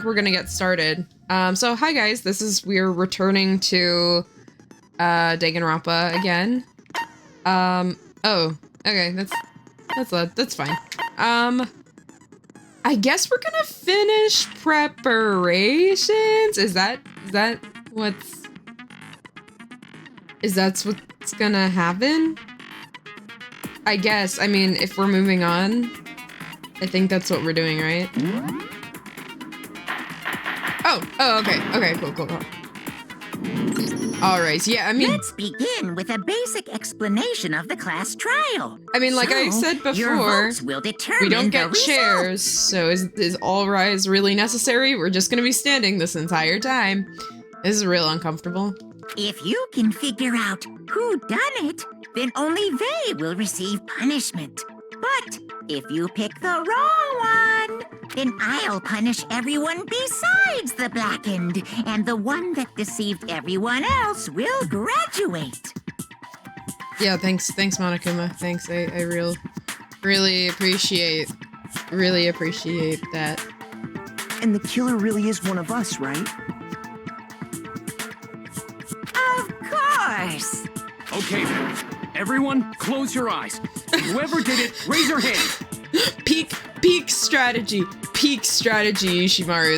we're gonna get started. So hi guys, we're returning to Danganronpa again. Oh, okay, that's fine. I guess we're gonna finish preparations. Is that what's gonna happen? I guess. I mean, if we're moving on, I think that's what we're doing, right? Oh, okay, cool. All right, yeah, I mean... Let's begin with a basic explanation of the class trial. I mean, like I said before, your votes will determine we don't get the chairs, so is all rise really necessary? We're just gonna be standing this entire time. This is real uncomfortable. If you can figure out who done it, then only they will receive punishment. But if you pick the wrong one, then I'll punish everyone besides the blackened, and the one that deceived everyone else will graduate. Yeah, thanks Monokuma. Thanks, I really appreciate that. And the killer really is one of us, right? Of course! Okay then, everyone close your eyes. Whoever did it, raise your hand. Peak strategy, Ishimaru.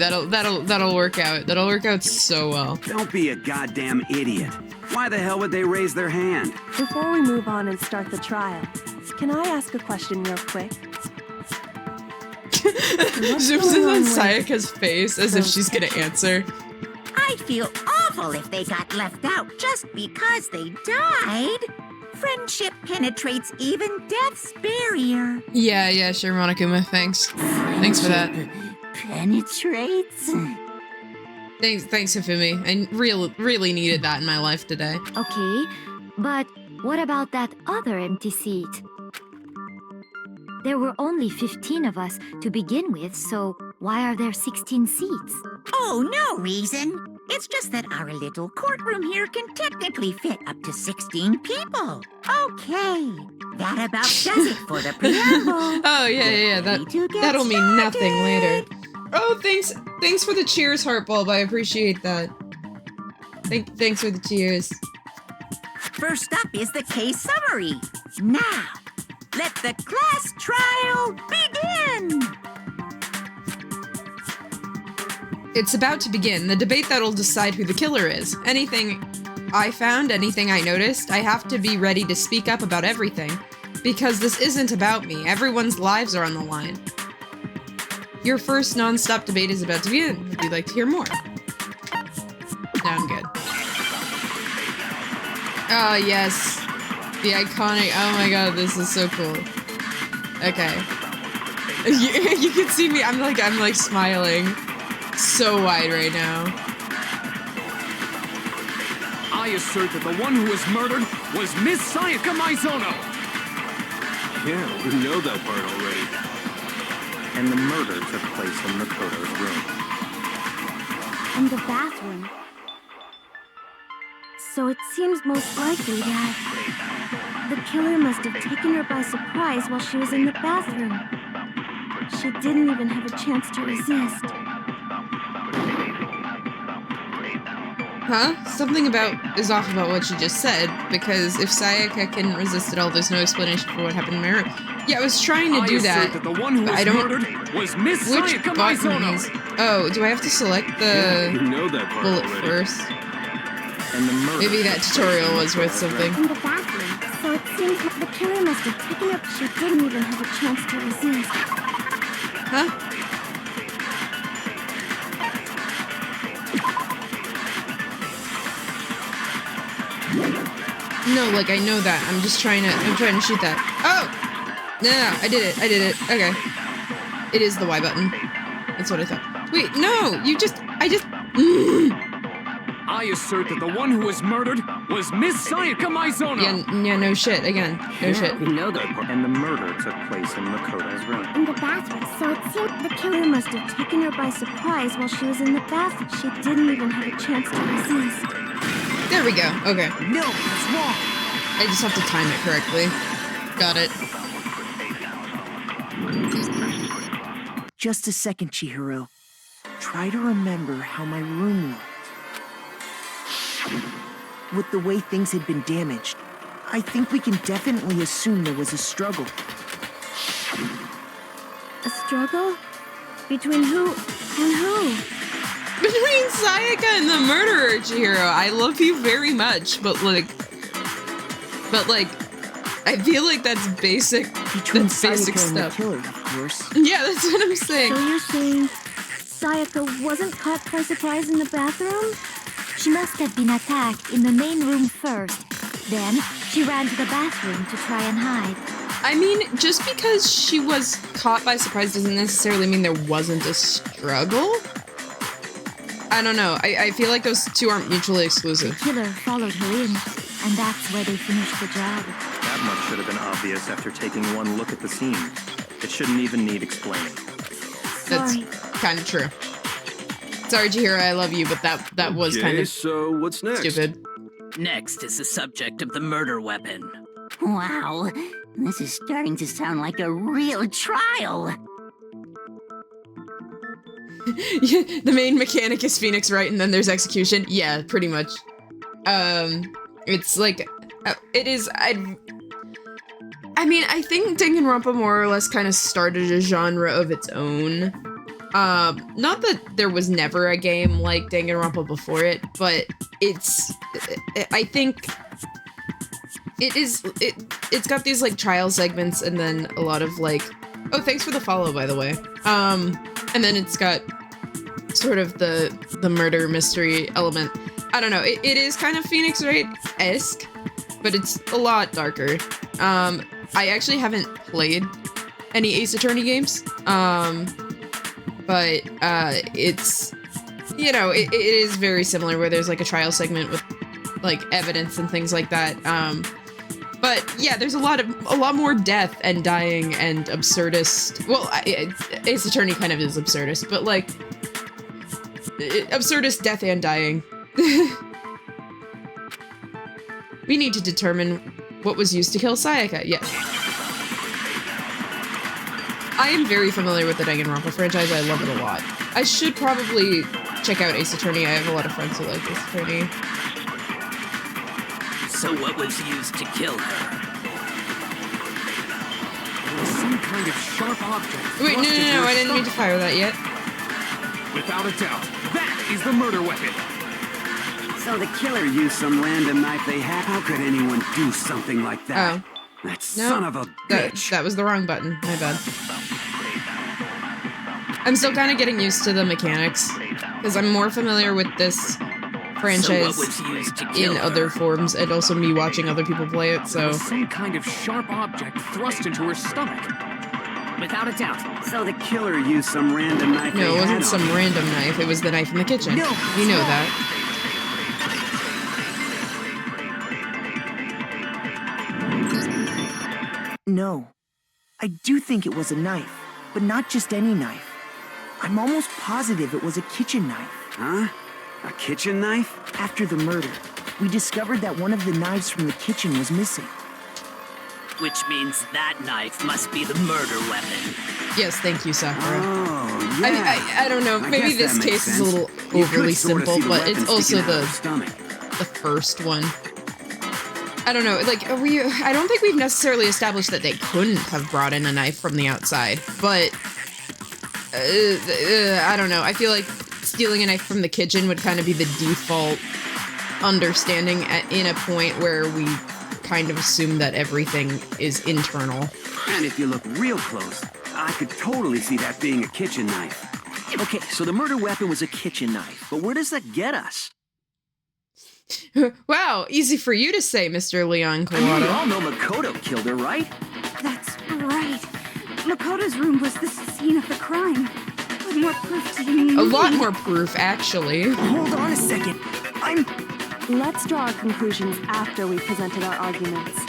That'll work out. That'll work out so well. Don't be a goddamn idiot. Why the hell would they raise their hand? Before we move on and start the trial, can I ask a question real quick? Zooms in on Sayaka's face as if she's gonna answer. I'd feel awful if they got left out just because they died. Friendship penetrates even death's barrier. Yeah, sure, Monokuma. Thanks for that. Penetrates? Thanks, Hifumi. I really needed that in my life today. Okay, but what about that other empty seat? There were only 15 of us to begin with, so why are there 16 seats? Oh, no reason. It's just that our little courtroom here can technically fit up to 16 people. Okay, that about does it for the preamble. Oh, yeah, that'll mean nothing later. Oh, thanks for the cheers, Heartbulb. I appreciate that. Thanks for the cheers. First up is the case summary. Now, let the class trial begin! It's about to begin, the debate that'll decide who the killer is. Anything I found, anything I noticed, I have to be ready to speak up about everything. Because this isn't about me, everyone's lives are on the line. Your first non-stop debate is about to begin. Would you like to hear more? No, I'm good. Oh, yes. The iconic, oh my god, this is so cool. Okay. You can see me, I'm like smiling so wide right now. I assert that the one who was murdered was Miss Sayaka Maizono. Yeah, we know that part already. And the murder took place in Makoto's room. In the bathroom. So it seems most likely that the killer must have taken her by surprise while she was in the bathroom. She didn't even have a chance to resist. Huh? Something is off about what she just said, because if Sayaka can resist at all, there's no explanation for what happened in my room. Yeah, I was trying to do that, the one who but was I don't... murdered was Miss Which Sayaka button Maizono. is... Oh, do I have to select the Yeah, you know that part bullet already. first? And the murder Maybe that tutorial was worth something. In the bathroom. So it seems that the killer must have taken her. She didn't even have a chance to resist. Huh? No, like I know that. I'm trying to shoot that. Oh! No, I did it. Okay. It is the Y button. That's what I thought. Wait, no! I assert that the one who was murdered was Miss Sayaka Maizono. Yeah, no shit. Again, no shit. We know that part. And the murder took place in Makoto's room. In the bathroom. So it seemed the killer must have taken her by surprise while she was in the bathroom. She didn't even have a chance to resist. There we go. Okay. No, it's wrong. I just have to time it correctly. Got it. Just a second, Chihiro. Try to remember how my room looked. With the way things had been damaged, I think we can definitely assume there was a struggle. A struggle? Between who and who? Between Sayaka and the murderer, Chihiro. I love you very much, but like, I feel like that's basic. Between That's basic Sayaka and the stuff. killer, of course. Yeah, that's what I'm saying. So you're saying Sayaka wasn't caught by surprise in the bathroom? She must have been attacked in the main room first. Then she ran to the bathroom to try and hide. I mean, just because she was caught by surprise doesn't necessarily mean there wasn't a struggle. I don't know. I feel like those two aren't mutually exclusive. The killer followed her in, and that's where they finished the job. That much should have been obvious after taking one look at the scene. It shouldn't even need explaining. That's Sorry. kind of true. Sorry, Chihiro, I love you, but that was kind of so what's next? stupid. Next is the subject of the murder weapon. Wow, this is starting to sound like a real trial. Yeah, the main mechanic is Phoenix, right? And then there's execution. Yeah, pretty much. It's like, it is. I mean, I think Danganronpa more or less kind of started a genre of its own. Not that there was never a game like Danganronpa before it, but I think it's got these like trial segments and then a lot of like, oh, thanks for the follow, by the way. And then it's got sort of the murder mystery element. I don't know, it is kind of Phoenix Wright-esque, but it's a lot darker. I actually haven't played any Ace Attorney games, but it's, you know, it is very similar where there's like a trial segment with like evidence and things like that. But yeah, there's a lot more death and dying and absurdist. Well, Ace Attorney kind of is absurdist, but like absurdist death and dying. We need to determine what was used to kill Sayaka. Yes. I am very familiar with the Danganronpa franchise. I love it a lot. I should probably check out Ace Attorney. I have a lot of friends who like Ace Attorney. So what was used to kill her? Some kind of sharp object. Wait, no, thrust into her I didn't mean to stomach. fire that yet. Without a doubt, that is the murder weapon. So the killer used some random knife they had. How could anyone do something like that? Oh. That No, son of a bitch. that was the wrong button. My bad. I'm still kind of getting used to the mechanics, because I'm more familiar with this franchise So what was used to kill in her? other forms, and also me watching other people play it, so... Some kind of sharp object thrust into her stomach. Without a doubt. So the killer used some random knife No, they it had wasn't some on. random knife, it was the knife in the kitchen. No, You know stop. that. No. I do think it was a knife, but not just any knife. I'm almost positive it was a kitchen knife. Huh? A kitchen knife? After the murder, we discovered that one of the knives from the kitchen was missing. Which means that knife must be the murder weapon. Yes, thank you, Sakura. Oh, yeah. I don't know, I maybe guess this that case makes is a sense. little You overly could sorta simple, see the but weapon it's also sticking out of the her stomach. first one. I don't know, like, I don't think we've necessarily established that they couldn't have brought in a knife from the outside, but, I don't know, I feel like stealing a knife from the kitchen would kind of be the default understanding in a point where we kind of assume that everything is internal. And if you look real close, I could totally see that being a kitchen knife. Okay, so the murder weapon was a kitchen knife, but where does that get us? Wow, easy for you to say, Mr. Leon I mean, we Kawada. all know Makoto killed her, right? That's right. Makoto's room was the scene of the crime. What more proof do you need? A lot more proof, actually. Hold on a second. Let's draw our conclusions after we've presented our arguments.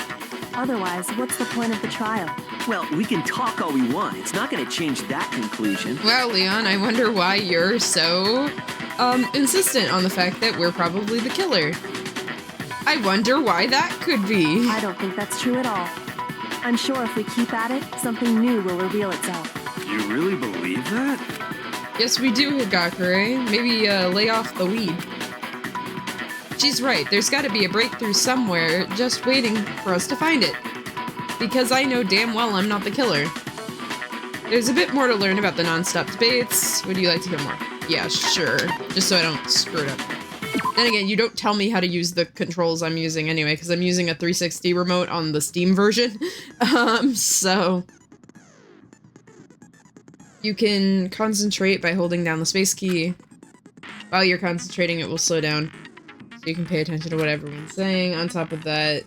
Otherwise, what's the point of the trial? Well, we can talk all we want. It's not going to change that conclusion. Well, Leon, I wonder why you're so, insistent on the fact that we're probably the killer. I wonder why that could be. I don't think that's true at all. I'm sure if we keep at it, something new will reveal itself. You really believe that? Yes, we do, Higakure. Maybe, lay off the weed. She's right, there's gotta be a breakthrough somewhere, just waiting for us to find it. Because I know damn well I'm not the killer. There's a bit more to learn about the non-stop debates. Would you like to hear more? Yeah, sure. Just so I don't screw it up. Then again, you don't tell me how to use the controls I'm using anyway, because I'm using a 360 remote on the Steam version. So... You can concentrate by holding down the space key. While you're concentrating, it will slow down. So you can pay attention to what everyone's saying. On top of that,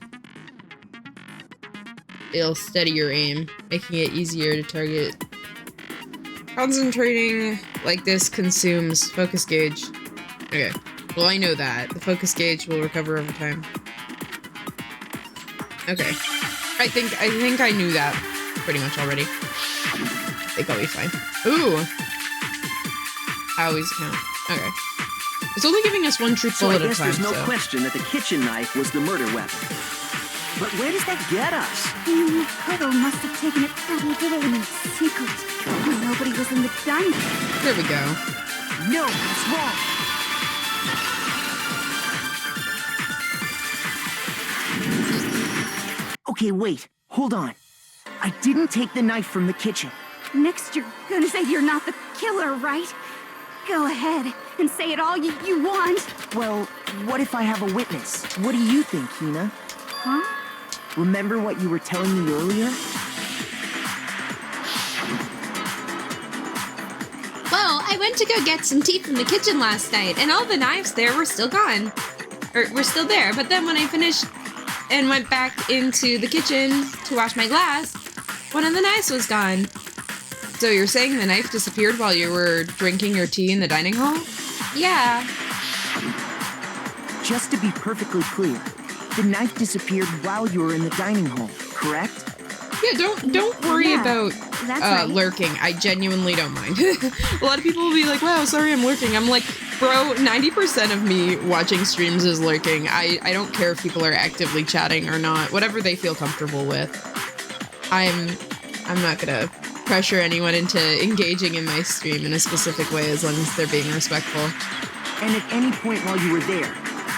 it'll steady your aim, making it easier to target. Concentrating like this consumes focus gauge. Okay, well I know that. The focus gauge will recover over time. Okay. I think I knew that pretty much already. I think I'll be fine. Ooh! I always count. Okay. It's only giving us one truth bullet at a time, there's no question that the kitchen knife was the murder weapon. But where does that get us? Makoto must have taken it from Italy in secret. Nobody was in the dining room. There we go. No, it's wrong. Okay, wait. Hold on. I didn't take the knife from the kitchen. Next, you're gonna say you're not the killer, right? Go ahead and say it all you want. Well, what if I have a witness? What do you think, Hina? Huh? Remember what you were telling me earlier? Well, I went to go get some tea from the kitchen last night, and all the knives there were still gone. Or were still there, but then when I finished and went back into the kitchen to wash my glass, one of the knives was gone. So you're saying the knife disappeared while you were drinking your tea in the dining hall? Yeah. Just to be perfectly clear, the knife disappeared while you were in the dining hall, correct? Yeah, don't worry about right. lurking. I genuinely don't mind. A lot of people will be like, wow, sorry I'm lurking. I'm like, bro, 90% of me watching streams is lurking. I don't care if people are actively chatting or not. Whatever they feel comfortable with. I'm not gonna pressure anyone into engaging in my stream in a specific way as long as they're being respectful. And at any point while you were there,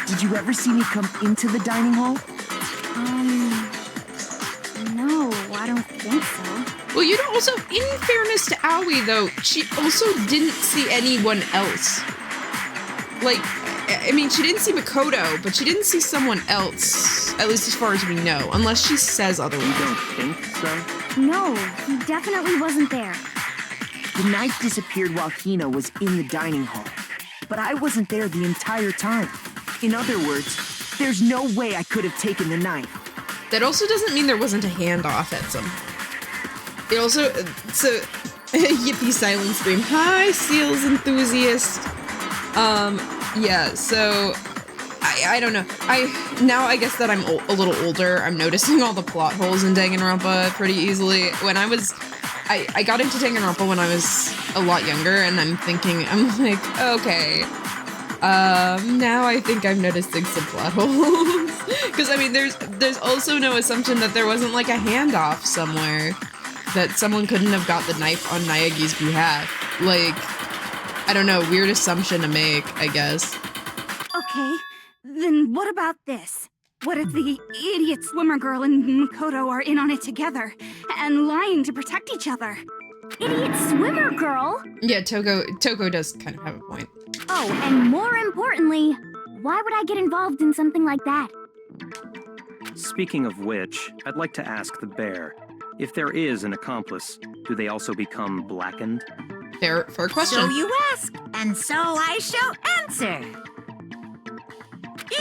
did you ever see me come into the dining hall? No, I don't think so. Well, you know, also, in fairness to Aoi, though, she also didn't see anyone else. Like, I mean, she didn't see Makoto, but she didn't see someone else, at least as far as we know, unless she says otherwise. You don't think so? No, he definitely wasn't there. The knife disappeared while Hina was in the dining hall, but I wasn't there the entire time. In other words, there's no way I could have taken the knife. That also doesn't mean there wasn't a handoff at some. It also, so, yippee silent scream. Hi, Seals enthusiast. Yeah, so, I don't know. I guess that I'm a little older, I'm noticing all the plot holes in Danganronpa pretty easily. When I got into Danganronpa when I was a lot younger, and I'm like, okay. Now I think I'm noticing some plot holes. Because, I mean, there's also no assumption that there wasn't, like, a handoff somewhere. That someone couldn't have got the knife on Naegi's behalf. Like, I don't know, weird assumption to make, I guess. Okay, then what about this? What if the idiot swimmer girl and Makoto are in on it together, and lying to protect each other? Idiot swimmer girl? Yeah, Toko does kind of have a point. Oh, and more importantly, why would I get involved in something like that? Speaking of which, I'd like to ask the bear, if there is an accomplice, do they also become blackened? Fair question. So you ask, and so I shall answer.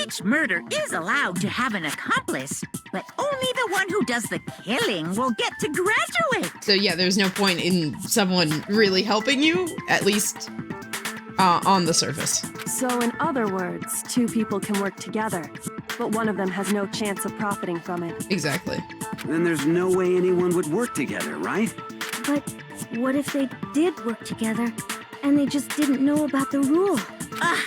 Each murder is allowed to have an accomplice, but only the one who does the killing will get to graduate. So yeah, there's no point in someone really helping you, at least on the surface. So in other words, two people can work together, but one of them has no chance of profiting from it. Exactly. Then there's no way anyone would work together, right? But what if they did work together, and they just didn't know about the rule?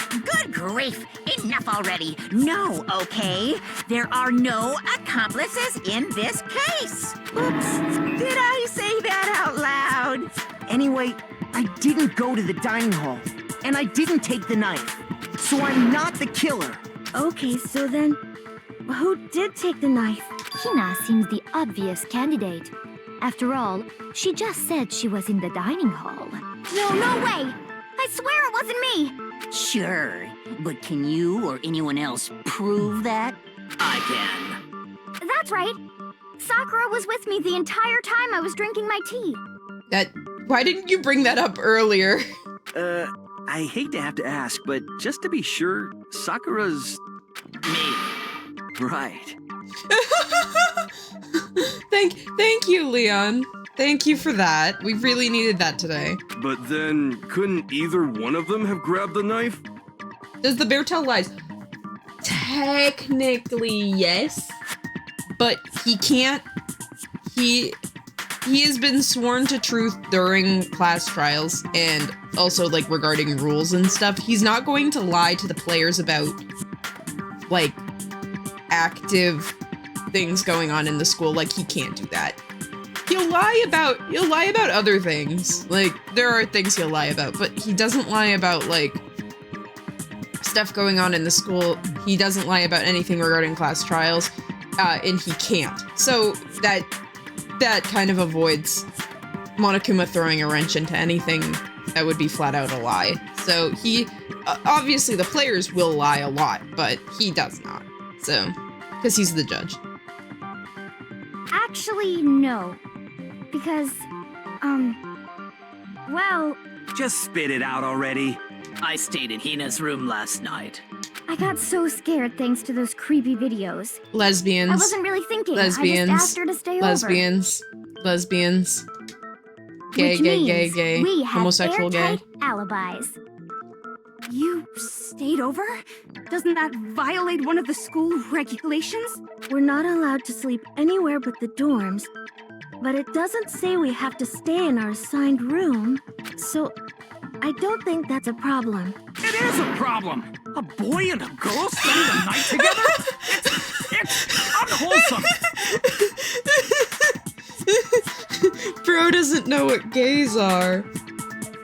Good grief! Enough already. No, okay? There are no accomplices in this case. Oops, did I say that out loud? Anyway, I didn't go to the dining hall, and I didn't take the knife. So I'm not the killer. Okay, so then, who did take the knife? Hina seems the obvious candidate. After all, she just said she was in the dining hall. No way! I swear it wasn't me! Sure, but can you or anyone else prove that? I can. That's right. Sakura was with me the entire time I was drinking my tea. Why didn't you bring that up earlier? I hate to have to ask, but just to be sure, Sakura's... Me. Right. Thank you, Leon. Thank you for that. We really needed that today. But then, couldn't either one of them have grabbed the knife? Does the bear tell lies? Technically, yes. But he can't. He has been sworn to truth during class trials and also, like, regarding rules and stuff. He's not going to lie to the players about, like, active things going on in the school. Like, he can't do that. He'll lie about other things. Like, there are things he'll lie about, but he doesn't lie about, like, stuff going on in the school. He doesn't lie about anything regarding class trials, and he can't. So that kind of avoids Monokuma throwing a wrench into anything that would be flat out a lie. So he, obviously the players will lie a lot, but he does not. So, because he's the judge. Actually, no. Because, well... Just spit it out already. I stayed in Hina's room last night. I got so scared thanks to those creepy videos. Lesbians. I wasn't really thinking. Lesbians. I just asked her to stay Lesbians. Lesbians. Gay, Which gay, means gay, gay. We had Homosexual gay. airtight alibis. You stayed over? Doesn't that violate one of the school regulations? We're not allowed to sleep anywhere but the dorms, but it doesn't say we have to stay in our assigned room, so I don't think that's a problem. It is a problem! A boy and a girl spending the night together? It's unwholesome! Bro doesn't know what gays are.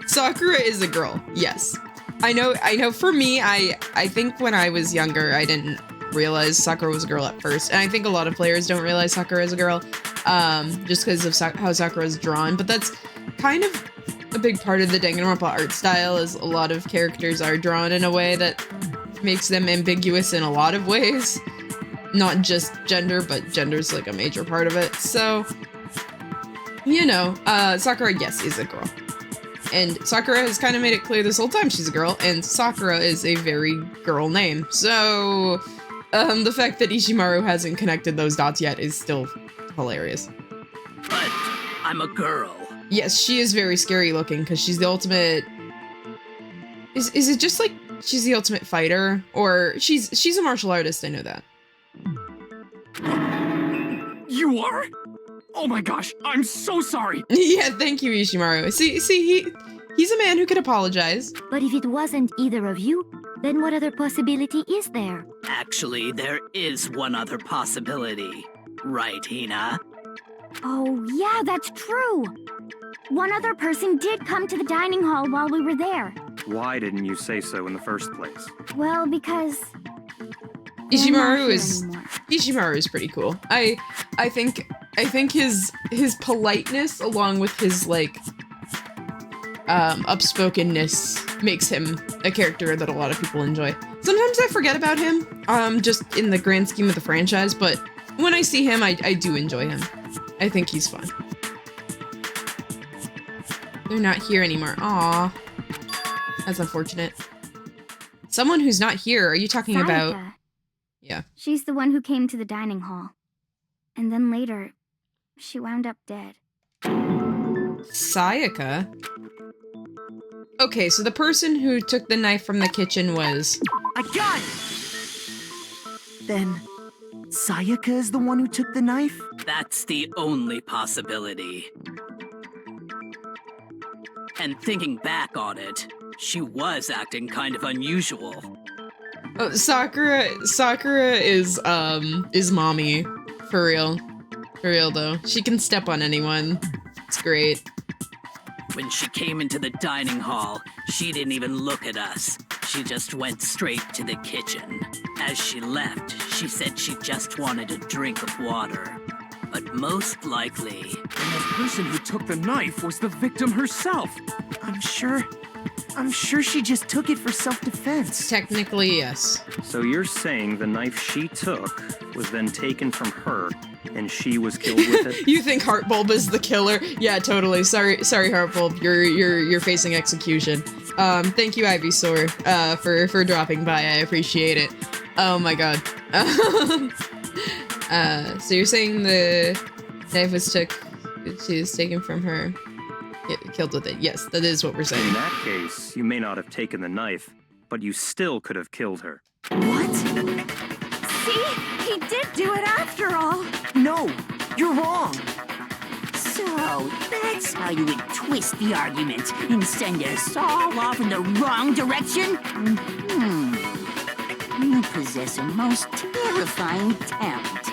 Sakura is a girl, yes. I know for me, I think when I was younger, I didn't realize Sakura was a girl at first. And I think a lot of players don't realize Sakura is a girl, just because of how Sakura is drawn. But that's kind of a big part of the Danganronpa art style, is a lot of characters are drawn in a way that makes them ambiguous in a lot of ways. Not just gender, but gender's like a major part of it. So, you know, Sakura, yes, is a girl. And Sakura has kind of made it clear this whole time she's a girl, and Sakura is a very girl name. So, the fact that Ishimaru hasn't connected those dots yet is still hilarious. But I'm a girl. Yes, she is very scary looking, because she's the ultimate... Is it just like she's the ultimate fighter? Or she's a martial artist, I know that. You are? Oh my gosh, I'm so sorry. Yeah, thank you, Ishimaru. See, he's a man who could apologize. But if it wasn't either of you, then what other possibility is there? Actually, there is one other possibility. Right, Hina? Oh, yeah, that's true. One other person did come to the dining hall while we were there. Why didn't you say so in the first place? Well, because... Ishimaru is pretty cool. I think his politeness, along with his, like, upspokenness, makes him a character that a lot of people enjoy. Sometimes I forget about him, just in the grand scheme of the franchise, but when I see him, I do enjoy him. I think he's fun. They're not here anymore. Aw. That's unfortunate. Someone who's not here, are you talking about... Sayaka. Yeah. She's the one who came to the dining hall. And then later, she wound up dead. Sayaka? Okay, so the person who took the knife from the kitchen was... I got it! Then, Sayaka is the one who took the knife? That's the only possibility. And thinking back on it, she was acting kind of unusual. Oh, Sakura is mommy. For real. For real, though. She can step on anyone. It's great. When she came into the dining hall, she didn't even look at us. She just went straight to the kitchen. As she left, she said she just wanted a drink of water. But most likely... And the person who took the knife was the victim herself. I'm sure she just took it for self-defense. Technically, yes. So you're saying the knife she took was then taken from her, and she was killed with it? You think Heartbulb is the killer? Yeah, totally. Sorry, Heartbulb. You're facing execution. Thank you, Ivysaur, for dropping by. I appreciate it. Oh my god. So you're saying the knife was taken from her, killed with it. Yes, that is what we're saying. In that case, you may not have taken the knife, but you still could have killed her. What? See? He did do it after all. No, you're wrong. So, that's how you would twist the argument and send us all off in the wrong direction? You possess a most terrifying talent.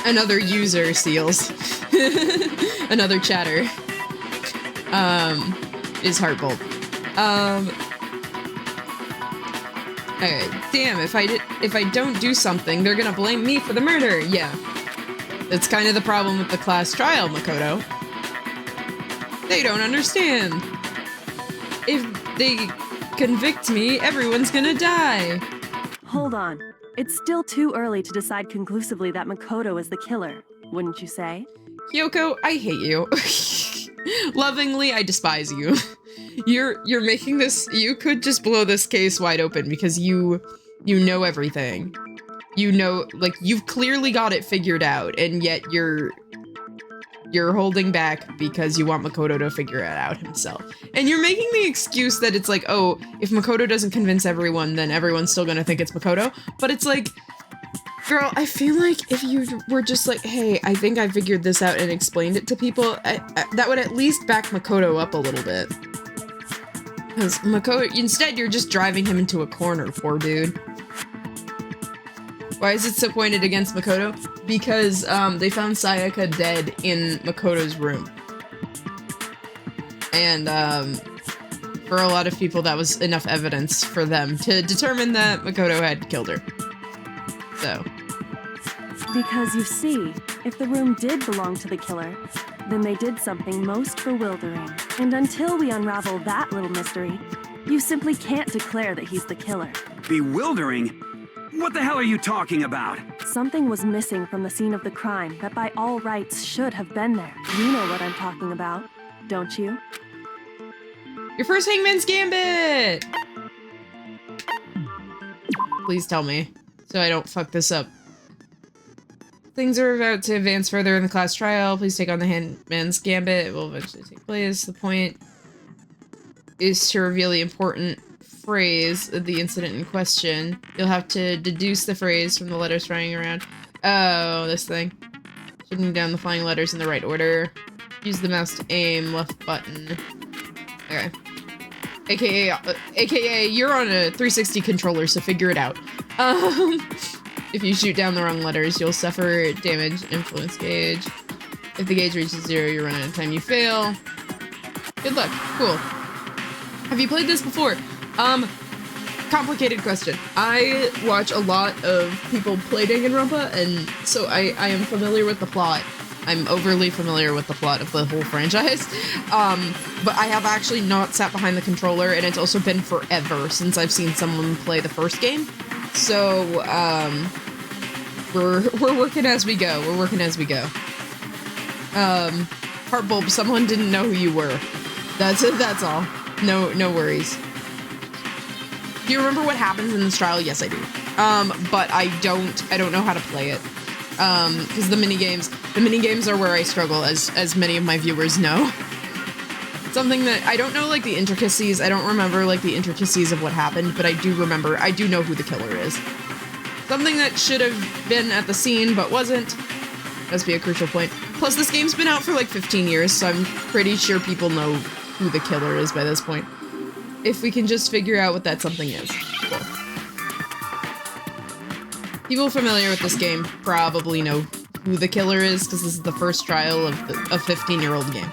Another user, Seals. Another chatter. Is Heartbulb. Okay, damn, if I don't do something, they're gonna blame me for the murder. Yeah. That's kind of the problem with the class trial, Makoto. They don't understand. If they convict me, everyone's gonna die. Hold on. It's still too early to decide conclusively that Makoto is the killer, wouldn't you say? Kyoko, I hate you. Lovingly, I despise you. You're making this, you could just blow this case wide open because you know everything. You know, like, you've clearly got it figured out, and yet you're holding back because you want Makoto to figure it out himself. And you're making the excuse that it's like, oh, if Makoto doesn't convince everyone, then everyone's still gonna think it's Makoto. But it's like, girl, I feel like if you were just like, hey, I think I figured this out and explained it to people, that would at least back Makoto up a little bit. Because Makoto, instead you're just driving him into a corner, poor dude. Why is it so pointed against Makoto? Because they found Sayaka dead in Makoto's room. And for a lot of people that was enough evidence for them to determine that Makoto had killed her. So. Because you see, if the room did belong to the killer, then they did something most bewildering. And until we unravel that little mystery, you simply can't declare that he's the killer. Bewildering? What the hell are you talking about? Something was missing from the scene of the crime that by all rights should have been there. You know what I'm talking about, don't you? Your first Hangman's Gambit! Please tell me, so I don't fuck this up. Things are about to advance further in the class trial. Please take on the Hangman's Gambit. It will eventually take place. The point is to reveal the important phrase of the incident in question. You'll have to deduce the phrase from the letters flying around. Oh, this thing. Shooting down the flying letters in the right order. Use the mouse to aim, left button. Okay. AKA, you're on a 360 controller, so figure it out. If you shoot down the wrong letters, you'll suffer damage, influence gauge. If the gauge reaches 0, you run out of time, you fail. Good luck. Cool. Have you played this before? Complicated question. I watch a lot of people play Danganronpa, and so I am familiar with the plot. I'm overly familiar with the plot of the whole franchise. But I have actually not sat behind the controller, and it's also been forever since I've seen someone play the first game. So, we're working as we go. We're working as we go. Heartbulb, someone didn't know who you were. That's it, that's all. No worries. Do you remember what happens in this trial? Yes, I do. But I don't know how to play it. Because the minigames are where I struggle, as many of my viewers know. Something that, I don't know, like, the intricacies, I don't remember, like, the intricacies of what happened, but I do know who the killer is. Something that should have been at the scene, but wasn't. Must be a crucial point. Plus, this game's been out for, like, 15 years, so I'm pretty sure people know who the killer is by this point. If we can just figure out what that something is. Cool. People familiar with this game probably know who the killer is, because this is the first trial of a 15-year-old game.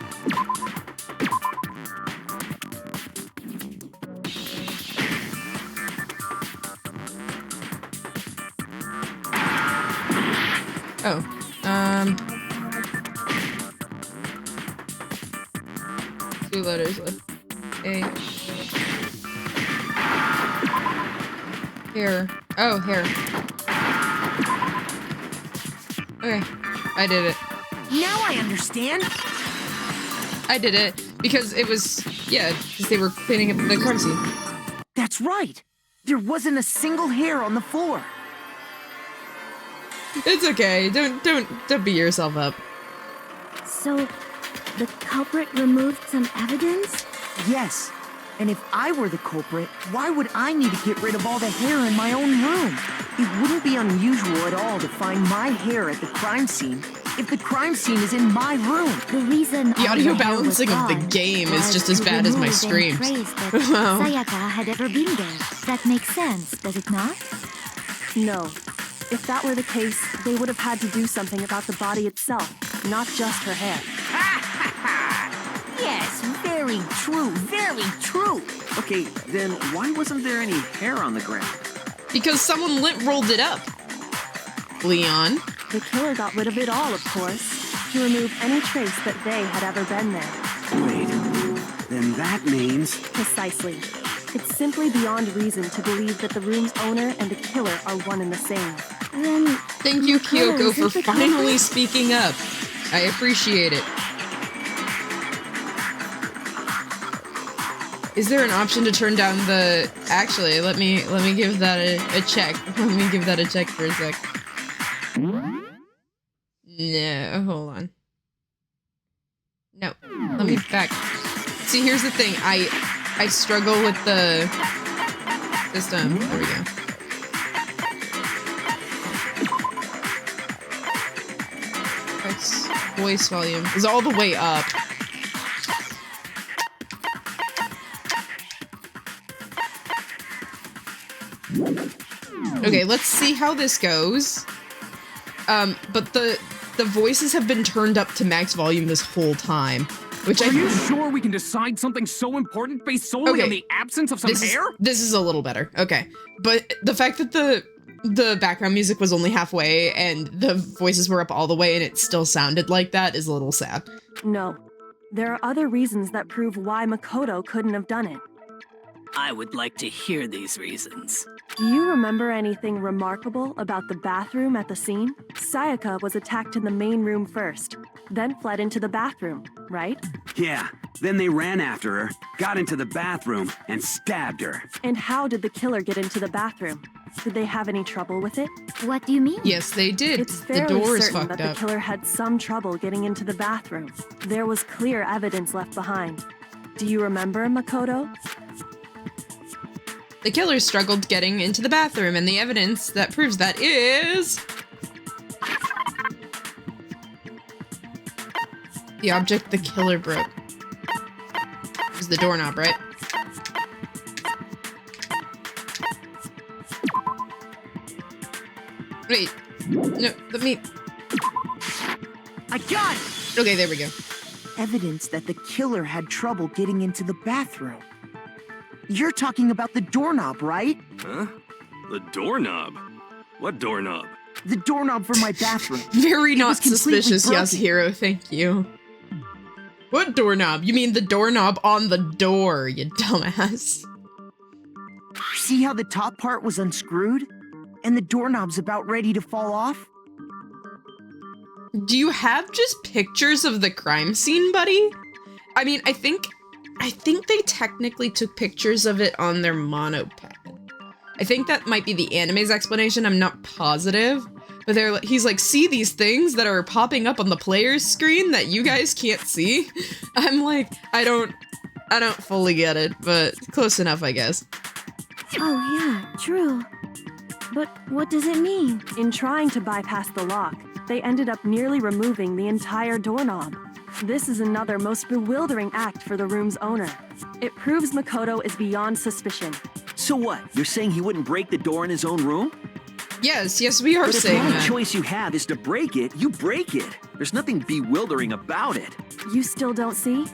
Oh. 2 letters left. A. Hair. Oh, hair. Okay. I did it. Now I understand. I did it because it was, yeah, because they were cleaning up the crime scene. That's right. There wasn't a single hair on the floor. It's okay. Don't beat yourself up. So, the culprit removed some evidence? Yes. And if I were the culprit, why would I need to get rid of all the hair in my own room? It wouldn't be unusual at all to find my hair at the crime scene if the crime scene is in my room. The reason the audio balancing of the game is just as bad as my streams. Wow. Sayaka had ever been there. That makes sense, does it not? No. If that were the case, they would have had to do something about the body itself, not just her hair. Yes, very true, very true. Okay, then why wasn't there any hair on the ground? Because someone rolled it up. Leon. The killer got rid of it all, of course, to remove any trace that they had ever been there. Wait, then that means... Precisely. It's simply beyond reason to believe that the room's owner and the killer are one and the same. Then... Thank you, Kyoko, for finally speaking up. I appreciate it. Is there an option to turn down the... Actually, let me give that a check. Let me give that a check for a sec. No, hold on. No, let me back. See, here's the thing. I struggle with the system. There we go. Voice volume is all the way up. Okay, let's see how this goes. But the voices have been turned up to max volume this whole time, which Are you sure we can decide something so important based solely on the absence of some hair? This is a little better. Okay, but the fact that the background music was only halfway and the voices were up all the way and it still sounded like that is a little sad. No. There are other reasons that prove why Makoto couldn't have done it. I would like to hear these reasons. Do you remember anything remarkable about the bathroom at the scene? Sayaka was attacked in the main room first, then fled into the bathroom, right? Yeah, then they ran after her, got into the bathroom, and stabbed her. And how did the killer get into the bathroom? Did they have any trouble with it? What do you mean? Yes, they did. It's the fairly door is certain fucked that up. the killer had some trouble getting into the bathroom. There was clear evidence left behind. Do you remember, Makoto? The killer struggled getting into the bathroom, and the evidence that proves that is... the object the killer broke. It was the doorknob, right? Wait. No, let me... I got it! Okay, there we go. Evidence that the killer had trouble getting into the bathroom. You're talking about the doorknob, right? Huh? The doorknob? What doorknob? The doorknob for my bathroom. Very not completely suspicious, broken. Yasuhiro, thank you. What doorknob? You mean the doorknob on the door, you dumbass. See how the top part was unscrewed? And the doorknob's about ready to fall off? Do you have just pictures of the crime scene, buddy? I mean, I think they technically took pictures of it on their monopad. I think that might be the anime's explanation, I'm not positive. But he's like, see these things that are popping up on the player's screen that you guys can't see? I'm like, I don't fully get it, but close enough, I guess. Oh yeah, true. But what does it mean? In trying to bypass the lock, they ended up nearly removing the entire doorknob. This is another most bewildering act for the room's owner. It proves Makoto is beyond suspicion. So what? You're saying he wouldn't break the door in his own room? Yes, we are But if saying the only that. choice you have is to break it, you break it. There's nothing bewildering about it. You still don't see?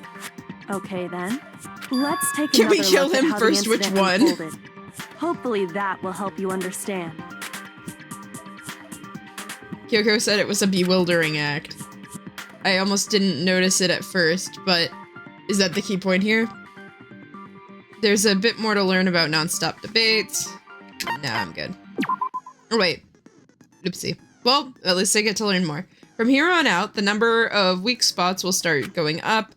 Okay then. Let's take Can we another kill look at him how first? the Which incident one? unfolded. Hopefully that will help you understand. Kyoko said it was a bewildering act. I almost didn't notice it at first, but is that the key point here? There's a bit more to learn about non-stop debates. Nah, I'm good. Or wait. Oopsie. Well, at least I get to learn more. From here on out, the number of weak spots will start going up.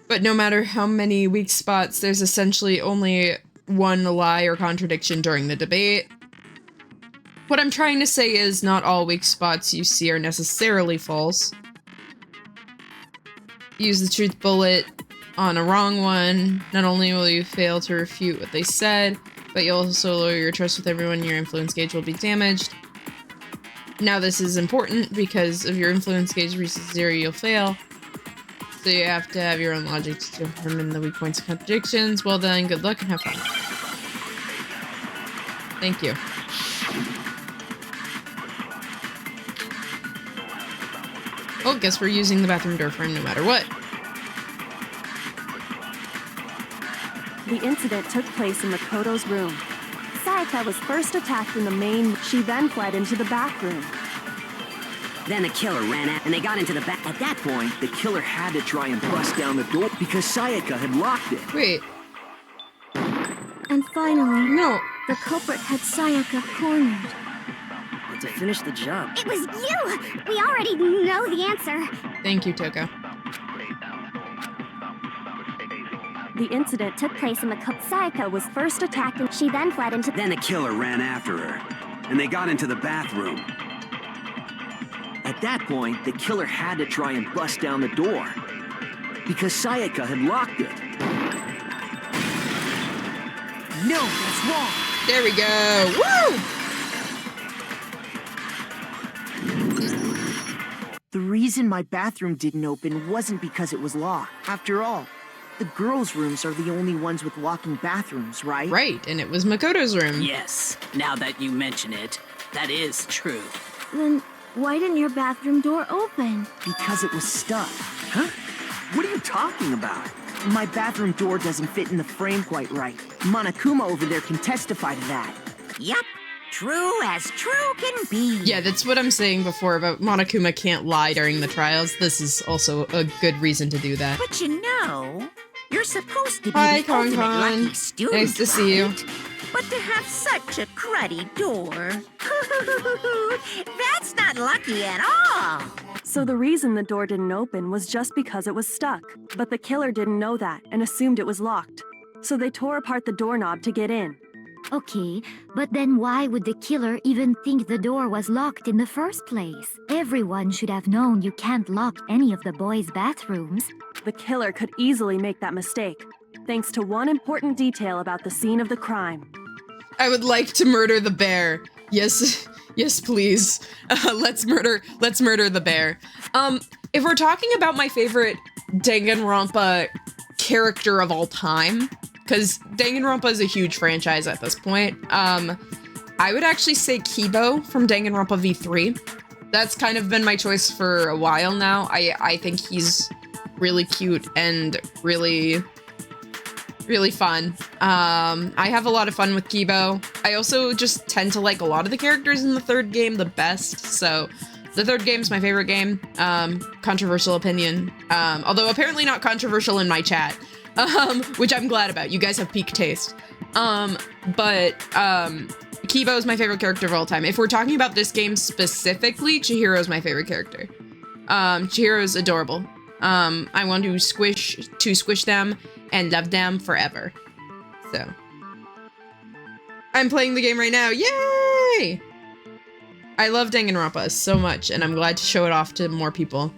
But no matter how many weak spots, there's essentially only one lie or contradiction during the debate. What I'm trying to say is not all weak spots you see are necessarily false. Use the truth bullet on a wrong one. Not only will you fail to refute what they said, but you'll also lower your trust with everyone. Your influence gauge will be damaged. Now this is important because if your influence gauge reaches 0, you'll fail. So you have to have your own logic to determine the weak points and contradictions. Well then, good luck and have fun. Thank you. Oh, guess we're using the bathroom door frame no matter what. The incident took place in Makoto's room. Sayaka was first attacked in the main. She then fled into the bathroom. Then the killer ran out, and they got into the back. At that point, the killer had to try and bust down the door because Sayaka had locked it. Wait. And finally, no, the culprit had Sayaka cornered. But to finish the job. It was you! We already know the answer. Thank you, Toko. The incident took place in the Sayaka was first attacked and she then fled into. Then the killer ran after her, and they got into the bathroom. At that point, the killer had to try and bust down the door because Sayaka had locked it. No, that's wrong. There we go. Woo! The reason my bathroom didn't open wasn't because it was locked. After all, the girls' rooms are the only ones with locking bathrooms, right? Right, and it was Makoto's room. Yes, now that you mention it, that is true. Then why didn't your bathroom door open? Because it was stuck. Huh? What are you talking about? My bathroom door doesn't fit in the frame quite right. Monokuma over there can testify to that. Yup. True as true can be. Yeah, that's what I'm saying before about Monokuma can't lie during the trials. This is also a good reason to do that. But you know, you're supposed to be Hi, the ultimate Con. lucky student, Nice to see you. right? But to have such a cruddy door, that's not lucky at all. So the reason the door didn't open was just because it was stuck. But the killer didn't know that and assumed it was locked. So they tore apart the doorknob to get in. Okay, but then why would the killer even think the door was locked in the first place? Everyone should have known you can't lock any of the boys' bathrooms. The killer could easily make that mistake, thanks to one important detail about the scene of the crime. I would like to murder the bear. Yes, yes, please. Let's murder the bear. If we're talking about my favorite Danganronpa character of all time, because Danganronpa is a huge franchise at this point, I would actually say Kibo from Danganronpa V3. That's kind of been my choice for a while now. I think he's really cute and really fun. I have a lot of fun with Kibo. I also just tend to like a lot of the characters in the third game the best, so the third game's my favorite game. Controversial opinion. Although apparently not controversial in my chat. Which I'm glad about. You guys have peak taste. But Kibo is my favorite character of all time. If we're talking about this game specifically, Chihiro's my favorite character. Chihiro's adorable. I want to squish them and love them forever. So I'm playing the game right now. Yay! I love Danganronpa so much, and I'm glad to show it off to more people.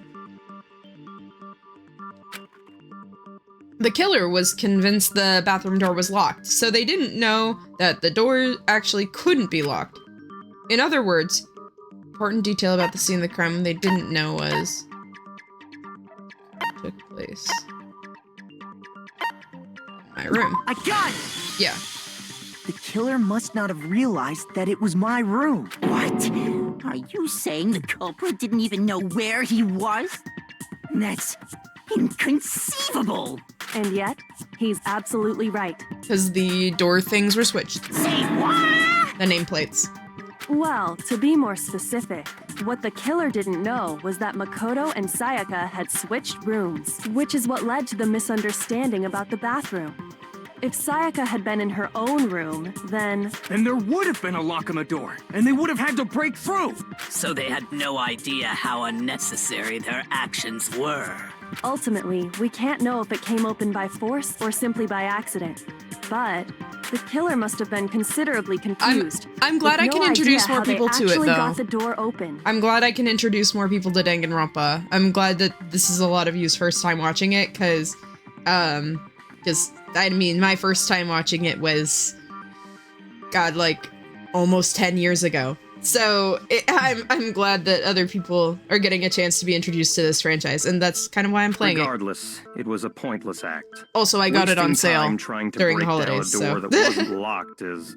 The killer was convinced the bathroom door was locked, so they didn't know that the door actually couldn't be locked. In other words, important detail about the scene of the crime they didn't know was took place in my room. I got it! Yeah. The killer must not have realized that it was my room. What? Are you saying the culprit didn't even know where he was? That's inconceivable. And yet, he's absolutely right. Because the door things were switched. Say what? The nameplates. Well, to be more specific, what the killer didn't know was that Makoto and Sayaka had switched rooms, which is what led to the misunderstanding about the bathroom. If Sayaka had been in her own room, then there would have been a lock on the door, and they would have had to break through. So they had no idea how unnecessary their actions were. Ultimately, we can't know if it came open by force or simply by accident. But the killer must have been considerably confused. I'm glad I can introduce more people to it, though. Got the door open. I'm glad I can introduce more people to Danganronpa. I'm glad that this is a lot of you's first time watching it, because, I mean, my first time watching it was, God, like, almost 10 years ago. So I'm glad that other people are getting a chance to be introduced to this franchise, and that's kind of why I'm playing Regardless, it was a pointless act. Also, I got it on sale trying to during the break holidays, down a door so. that wasn't locked is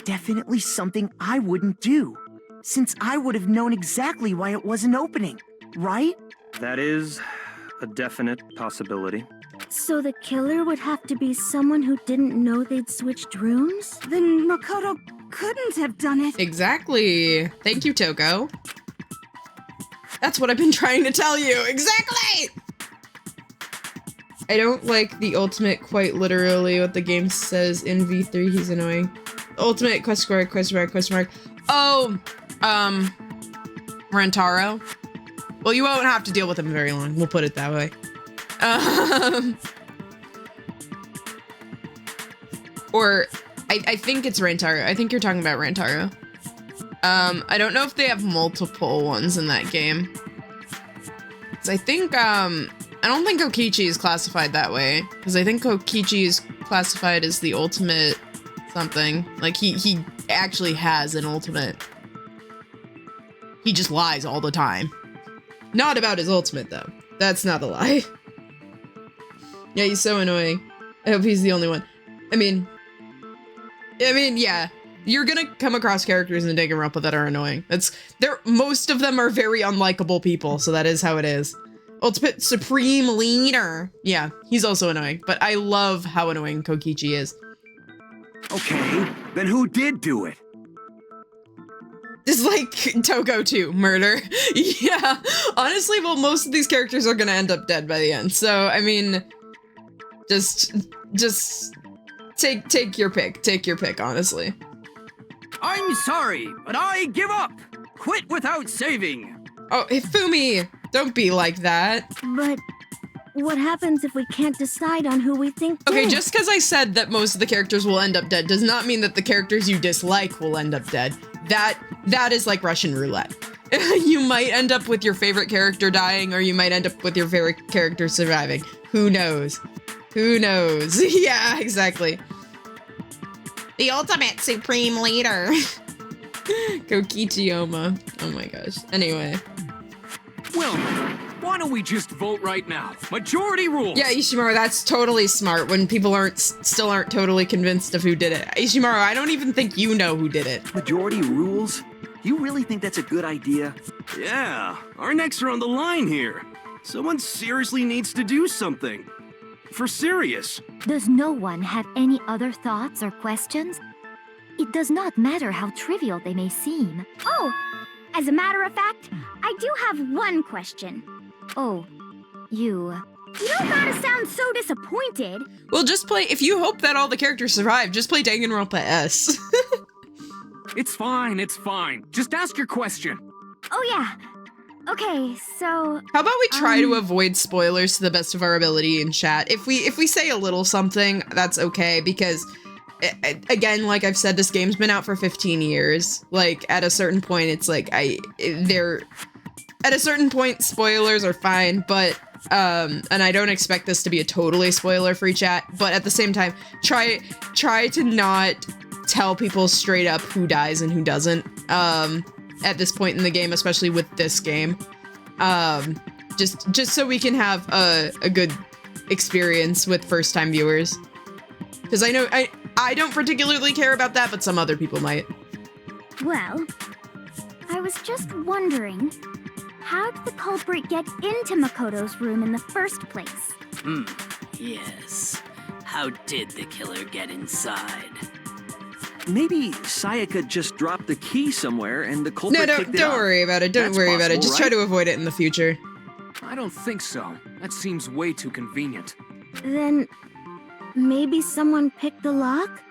Definitely something I wouldn't do, since I would have known exactly why it wasn't opening, right? That is a definite possibility. So the killer would have to be someone who didn't know they'd switched rooms? Then Makoto couldn't have done it. Exactly. Thank you, Toko. That's what I've been trying to tell you. Exactly! I don't like the ultimate quite literally what the game says in V3. He's annoying. Ultimate question mark. Oh, Rentaro. Well, you won't have to deal with him very long. We'll put it that way. Or I think it's Rentaro. I think you're talking about Rentaro. I don't know if they have multiple ones in that game. So I think, I don't think Kokichi is classified that way. Because I think Kokichi is classified as the ultimate something. Like, he actually has an ultimate. He just lies all the time. Not about his ultimate, though. That's not the lie. Yeah, he's so annoying. I hope he's the only one. I mean, yeah. You're gonna come across characters in Danganronpa that are annoying. Most of them are very unlikable people, so that is how it is. Ultimate Supreme Leader. Yeah, he's also annoying, but I love how annoying Kokichi is. Okay, then who did do it? It's like Togo too, murder. Yeah, honestly, well, most of these characters are gonna end up dead by the end, so, I mean, just take your pick. Take your pick, honestly. I'm sorry, but I give up. Quit without saving. Oh, Hifumi, don't be like that. But what happens if we can't decide on who we think did? Okay, just because I said that most of the characters will end up dead does not mean that the characters you dislike will end up dead. That is like Russian roulette. You might end up with your favorite character dying, or you might end up with your favorite character surviving. Who knows? Who knows? Yeah, exactly. The ultimate supreme leader. Kokichi-oma. Oh my gosh. Anyway. Well, why don't we just vote right now? Majority rules. Yeah, Ishimaru, that's totally smart when people still aren't totally convinced of who did it. Ishimaru, I don't even think you know who did it. Majority rules? You really think that's a good idea? Yeah, our necks are on the line here. Someone seriously needs to do something. For serious. Does no one have any other thoughts or questions? It does not matter how trivial they may seem. Oh, as a matter of fact, I do have one question. Oh, you don't gotta sound so disappointed. Well, just play, if you hope that all the characters survive, just play Danganronpa S. It's fine, it's fine. Just ask your question. Oh yeah. Okay, so... How about we try to avoid spoilers to the best of our ability in chat? If we say a little something, that's okay, because, again, like I've said, this game's been out for 15 years. Like, at a certain point, it's like, at a certain point, spoilers are fine, but, and I don't expect this to be a totally spoiler-free chat, but at the same time, try to not tell people straight up who dies and who doesn't, at this point in the game, especially with this game. Just so we can have a good experience with first-time viewers. Because I know, I don't particularly care about that, but some other people might. Well, I was just wondering, how did the culprit get into Makoto's room in the first place? Yes. How did the killer get inside? Maybe Sayaka just dropped the key somewhere and the culprit No, picked it don't up. worry about it. Don't That's worry about it. possible, Just try right? to avoid it in the future. I don't think so. That seems way too convenient. Then maybe someone picked the lock?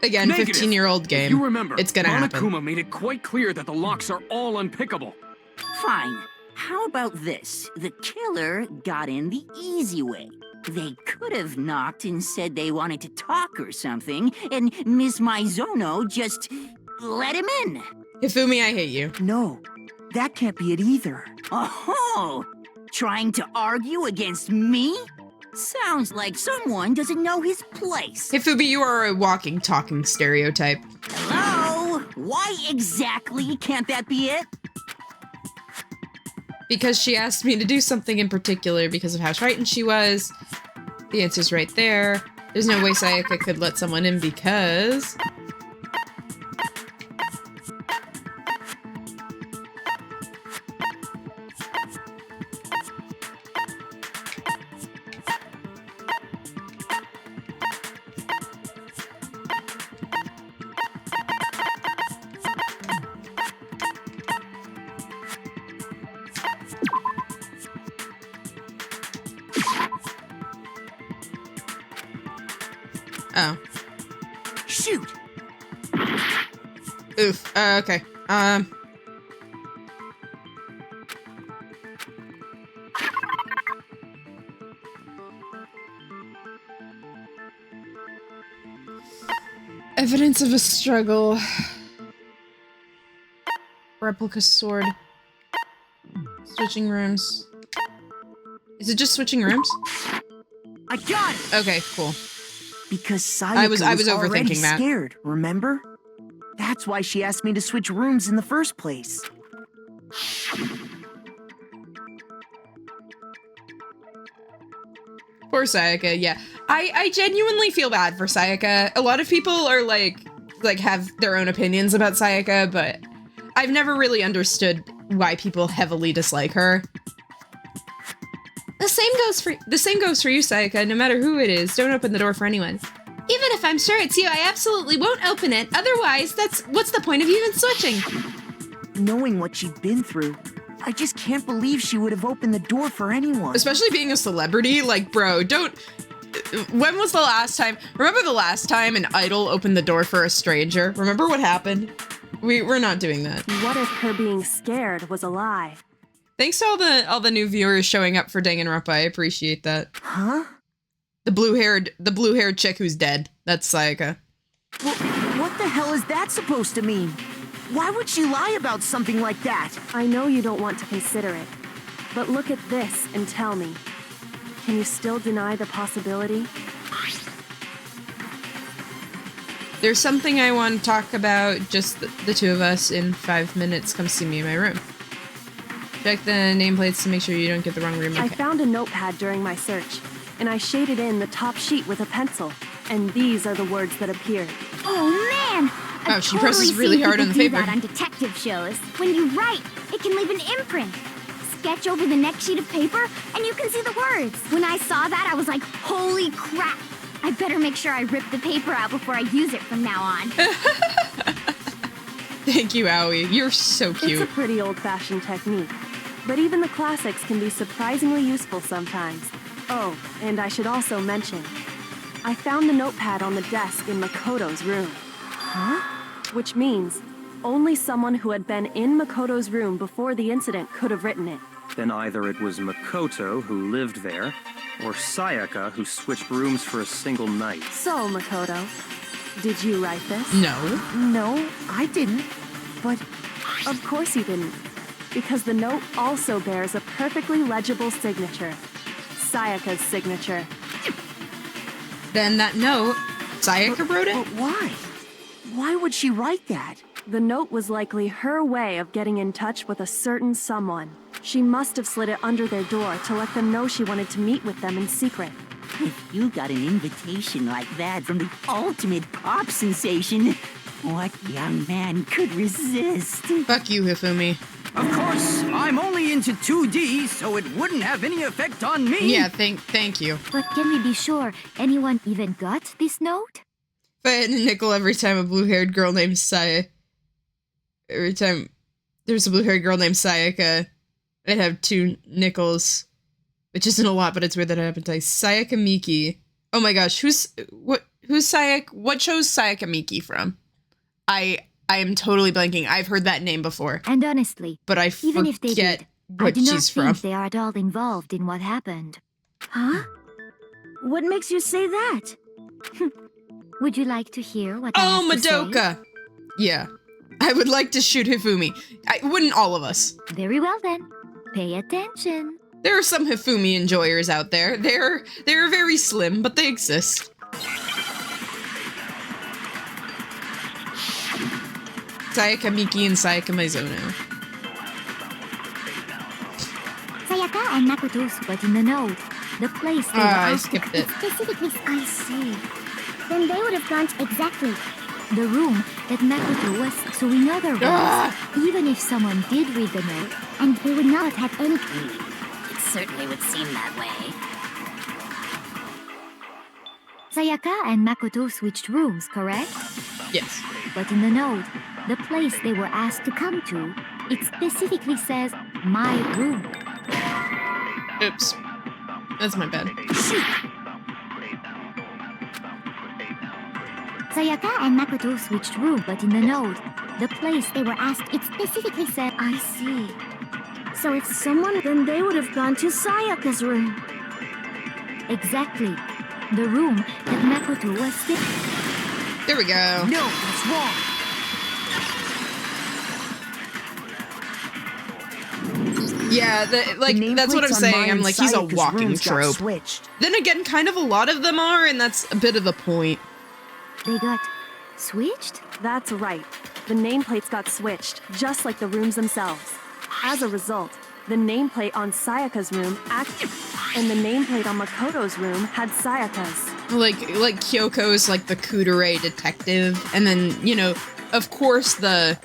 Again, Negative. 15-year-old game. You remember, It's gonna happen. Monokuma made it quite clear that the locks are all unpickable. Fine. How about this? The killer got in the easy way. They could have knocked and said they wanted to talk or something, and Miss Maizono just let him in. Hifumi, I hate you. No, that can't be it either. Oh, trying to argue against me? Sounds like someone doesn't know his place. Hifumi, you are a walking, talking stereotype. Hello? Why exactly can't that be it? Because she asked me to do something in particular because of how frightened she was. The answer's right there. There's no way Sayaka could let someone in because... Oh. Shoot! Oof. Okay. Evidence of a struggle. Replica sword. Switching rooms. Is it just switching rooms? I got it! Okay, cool. Because Sayaka I was already overthinking that. scared, remember? That's why she asked me to switch rooms in the first place. Poor Sayaka, yeah. I genuinely feel bad for Sayaka. A lot of people are like have their own opinions about Sayaka, but I've never really understood why people heavily dislike her. The same goes for you, Sayaka. No matter who it is, don't open the door for anyone. Even if I'm sure it's you, I absolutely won't open it. Otherwise, what's the point of even switching? Knowing what she'd been through, I just can't believe she would have opened the door for anyone. Especially being a celebrity, like, bro, don't... When was the last time... Remember the last time an idol opened the door for a stranger? Remember what happened? We're not doing that. What if her being scared was a lie? Thanks to all the new viewers showing up for Danganronpa. I appreciate that. Huh? The blue-haired chick who's dead. That's Sayaka. Well, what the hell is that supposed to mean? Why would she lie about something like that? I know you don't want to consider it, but look at this and tell me. Can you still deny the possibility? There's something I want to talk about, just the two of us, in 5 minutes. Come see me in my room. Check the nameplates to make sure you don't get the wrong room. Okay. I found a notepad during my search, and I shaded in the top sheet with a pencil, and these are the words that appeared. Oh man! Oh, she presses really hard on the paper. That on detective shows. When you write, it can leave an imprint. Sketch over the next sheet of paper, and you can see the words. When I saw that, I was like, holy crap! I better make sure I rip the paper out before I use it from now on. Thank you, Aoi. You're so cute. It's a pretty old-fashioned technique, but even the classics can be surprisingly useful sometimes. Oh, and I should also mention, I found the notepad on the desk in Makoto's room. Huh? Which means only someone who had been in Makoto's room before the incident could have written it. Then either it was Makoto who lived there, or Sayaka who switched rooms for a single night. So, Makoto, did you write this? No. No, I didn't. But of course you didn't, because the note also bears a perfectly legible signature. Sayaka's signature. Then that note, Sayaka wrote it? But why? Why would she write that? The note was likely her way of getting in touch with a certain someone. She must have slid it under their door to let them know she wanted to meet with them in secret. If you got an invitation like that from the ultimate pop sensation, what young man could resist? Fuck you, Hifumi. Of course, I'm only into 2D, so it wouldn't have any effect on me. Yeah, thank you. But can we be sure anyone even got this note? If I had a nickel every time a blue-haired girl named every time there's a blue-haired girl named Sayaka, I'd have 2 nickels. Which isn't a lot, but it's weird that it happened to Sayaka Miki. Oh my gosh, who's Sayaka? What show's Sayaka Miki from? I am totally blanking. I've heard that name before. And honestly, but I even if they did, what I do not she's think from. they are at all involved in what happened. Huh? What makes you say that? Would you like to hear what Oh, I have to say? Madoka! Yeah. I would like to shoot Hifumi. Wouldn't all of us? Very well then. Pay attention. There are some Hifumi enjoyers out there. They're very slim, but they exist. Sayaka Miki and Sayaka Maizono. Sayaka and Makoto's but in the node. The place they were I asked skipped it. Specifically, I see. Then they would have gone to exactly the room that Makoto was. So in other words, even if someone did read the note, and they would not have any clue. It certainly would seem that way. Sayaka and Makoto switched rooms, correct? Yes. But in the note, the place they were asked to come to, it specifically says, my room. Oops. That's my bad. Sayaka and Makoto switched room, but in the note, the place they were asked, it specifically said, I see. So if someone, then they would have gone to Sayaka's room. Exactly. The room that Makoto was sitting. There we go. No, that's wrong. Yeah, that's what I'm saying. I'm like, he's a walking trope. Then again, kind of a lot of them are, and that's a bit of the point. They got switched? That's right. The nameplates got switched, just like the rooms themselves. As a result, the nameplate on Sayaka's room and the nameplate on Makoto's room had Sayaka's. Like Kyoko's like the Kudere detective, and then, you know, of course the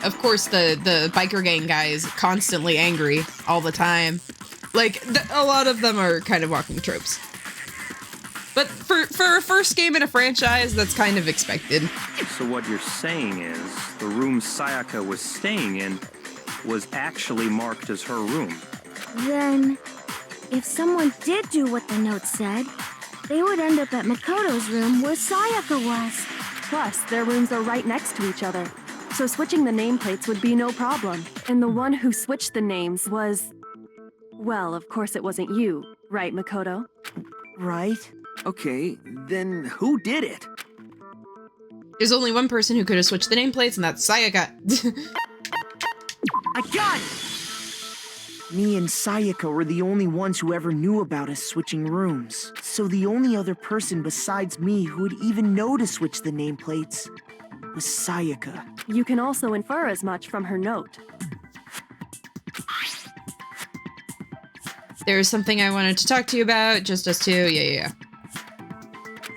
biker gang guy is constantly angry all the time. Like, a lot of them are kind of walking tropes. But for a first game in a franchise, that's kind of expected. So what you're saying is, the room Sayaka was staying in was actually marked as her room. Then, if someone did do what the note said, they would end up at Makoto's room where Sayaka was. Plus, their rooms are right next to each other, so switching the nameplates would be no problem. And the one who switched the names was... Well, of course it wasn't you, right, Makoto? Right. Okay, then who did it? There's only one person who could have switched the nameplates, and that's Sayaka. I got it! Me and Sayaka were the only ones who ever knew about us switching rooms. So the only other person besides me who would even know to switch the nameplates was Sayaka. You can also infer as much from her note. There's something I wanted to talk to you about, just us two, yeah.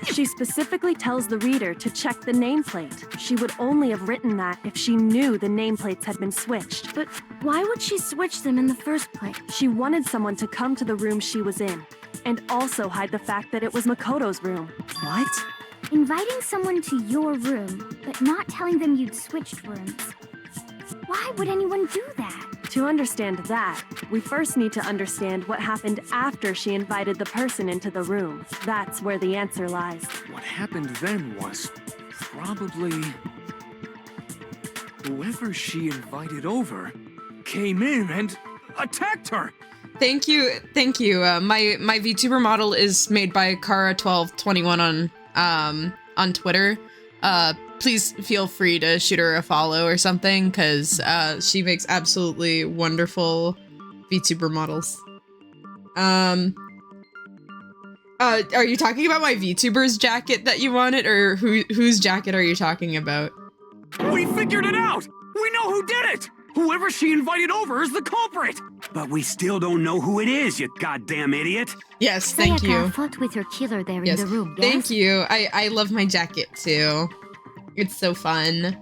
She specifically tells the reader to check the nameplate. She would only have written that if she knew the nameplates had been switched. But why would she switch them in the first place? She wanted someone to come to the room she was in, and also hide the fact that it was Makoto's room. What? Inviting someone to your room, but not telling them you'd switched rooms. Why would anyone do that? To understand that, we first need to understand what happened after she invited the person into the room. That's where the answer lies. What happened then was probably whoever she invited over came in and attacked her. Thank you. My VTuber model is made by Kara1221 on Twitter. Please feel free to shoot her a follow or something, because she makes absolutely wonderful VTuber models. Are you talking about my VTuber's jacket that you wanted, or whose jacket are you talking about? We figured it out! We know who did it! Whoever she invited over is the culprit! But we still don't know who it is, you goddamn idiot! Yes, thank you. Sayaka fought with her killer there in the room, yes? Thank you. I love my jacket too. It's so fun.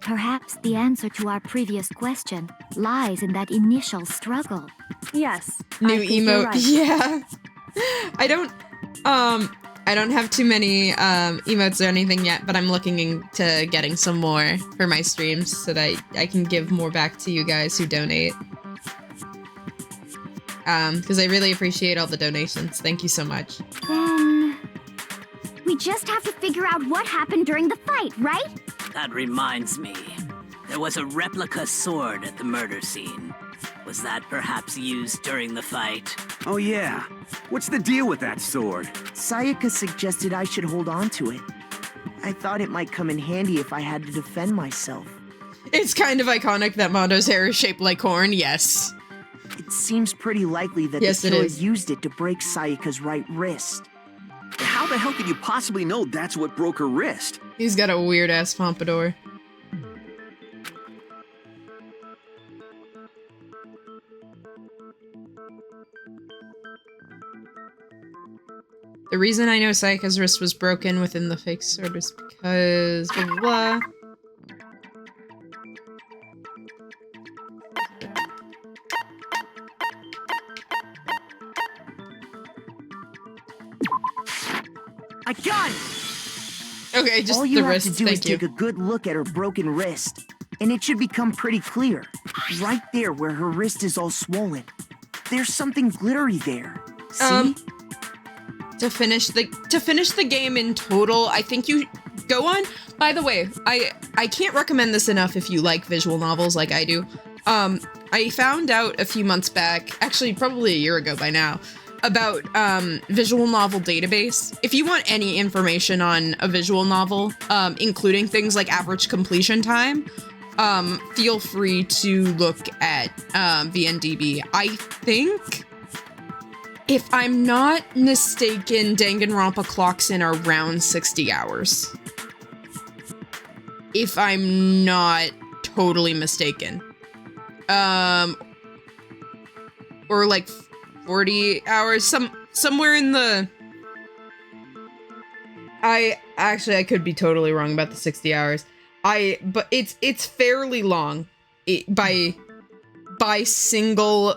Perhaps the answer to our previous question lies in that initial struggle. Yes. New emote. Right. Yeah. I don't, I don't have too many emotes or anything yet, but I'm looking into getting some more for my streams so that I can give more back to you guys who donate. Because I really appreciate all the donations. Thank you so much. Then we just have to figure out what happened during the fight, right? That reminds me. There was a replica sword at the murder scene. Was that perhaps used during the fight? Oh yeah. What's the deal with that sword? Sayaka suggested I should hold on to it. I thought it might come in handy if I had to defend myself. It's kind of iconic that Mondo's hair is shaped like corn, yes. It seems pretty likely that the killer used it to break Sayaka's right wrist. How the hell could you possibly know that's what broke her wrist? He's got a weird-ass pompadour. The reason I know Sayaka's wrist was broken within the fake sword is because blah, blah, blah. I got it! Okay, just all you the have wrist, to do thank is you. take a good look at her broken wrist, and it should become pretty clear. Right there where her wrist is all swollen. There's something glittery there. See? To finish the game in total, I think you go on. By the way, I can't recommend this enough if you like visual novels like I do. I found out a few months back, actually probably a year ago by now, about visual novel database. If you want any information on a visual novel, including things like average completion time, feel free to look at VNDB. I think, if I'm not mistaken, Danganronpa clocks in around 60 hours. If I'm not totally mistaken. Or like 40 hours, somewhere in the... I could be totally wrong about the 60 hours. But it's fairly long by single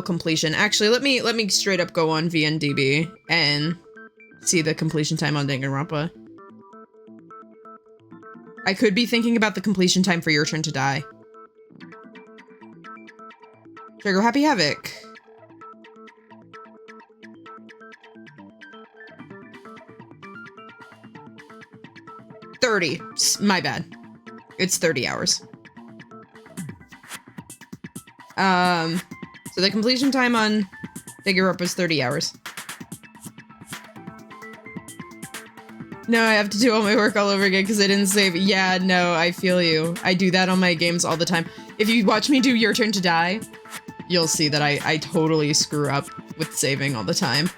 completion. Actually, let me straight up go on VNDB and see the completion time on Danganronpa. I could be thinking about the completion time for Your Turn to Die. Trigger Happy Havoc. My bad. It's 30 hours. So the completion time on Danganronpa is 30 hours. No, I have to do all my work all over again because I didn't save. Yeah, no, I feel you. I do that on my games all the time. If you watch me do Your Turn to Die, you'll see that I totally screw up with saving all the time.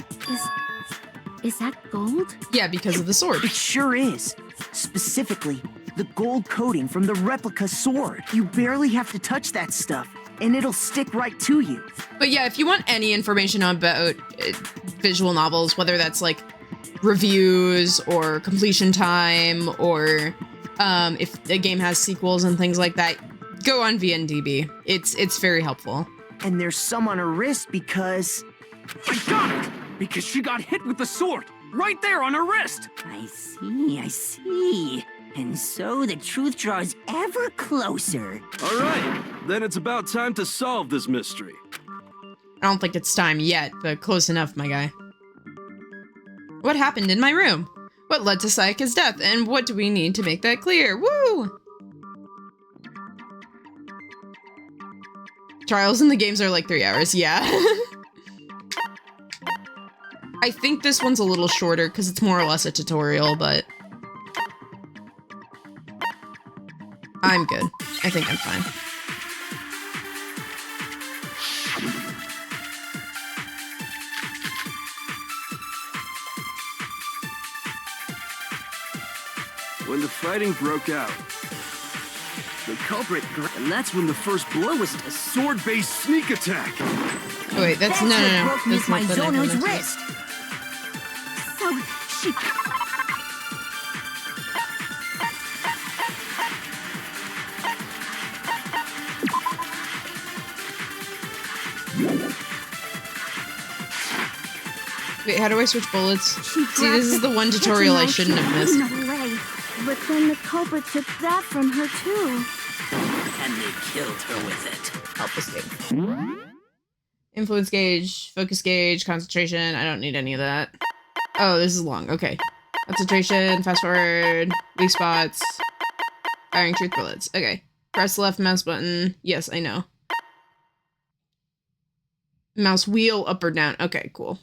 Is that gold? Yeah, because of the sword. It sure is. Specifically, the gold coating from the replica sword. You barely have to touch that stuff, and it'll stick right to you. But yeah, if you want any information about visual novels, whether that's like reviews or completion time or if a game has sequels and things like that, go on VNDB. It's very helpful. And there's some on her wrist because... I got it! Because she got hit with the sword! Right there on her wrist! I see. And so the truth draws ever closer. All right, then it's about time to solve this mystery. I don't think it's time yet, but close enough, my guy. What happened in my room? What led to Sayaka's death? And what do we need to make that clear? Woo! Trials in the games are like 3 hours, yeah. I think this one's a little shorter because it's more or less a tutorial, but I'm good. I think I'm fine. When the fighting broke out, the culprit, and that's when the first blow was a sword-based sneak attack. Oh, wait, that's no. That's my not Zono's wrist. So she... Wait, how do I switch bullets? She See, this is the one tutorial I shouldn't have missed. Away. But then the culprit took that from her too. And they killed her with it. Helpless game. Influence gauge, focus gauge, concentration. I don't need any of that. Oh, this is long. Okay. Concentration, fast forward, weak spots, firing truth bullets. Okay. Press left mouse button. Yes, I know. Mouse wheel up or down. Okay, cool.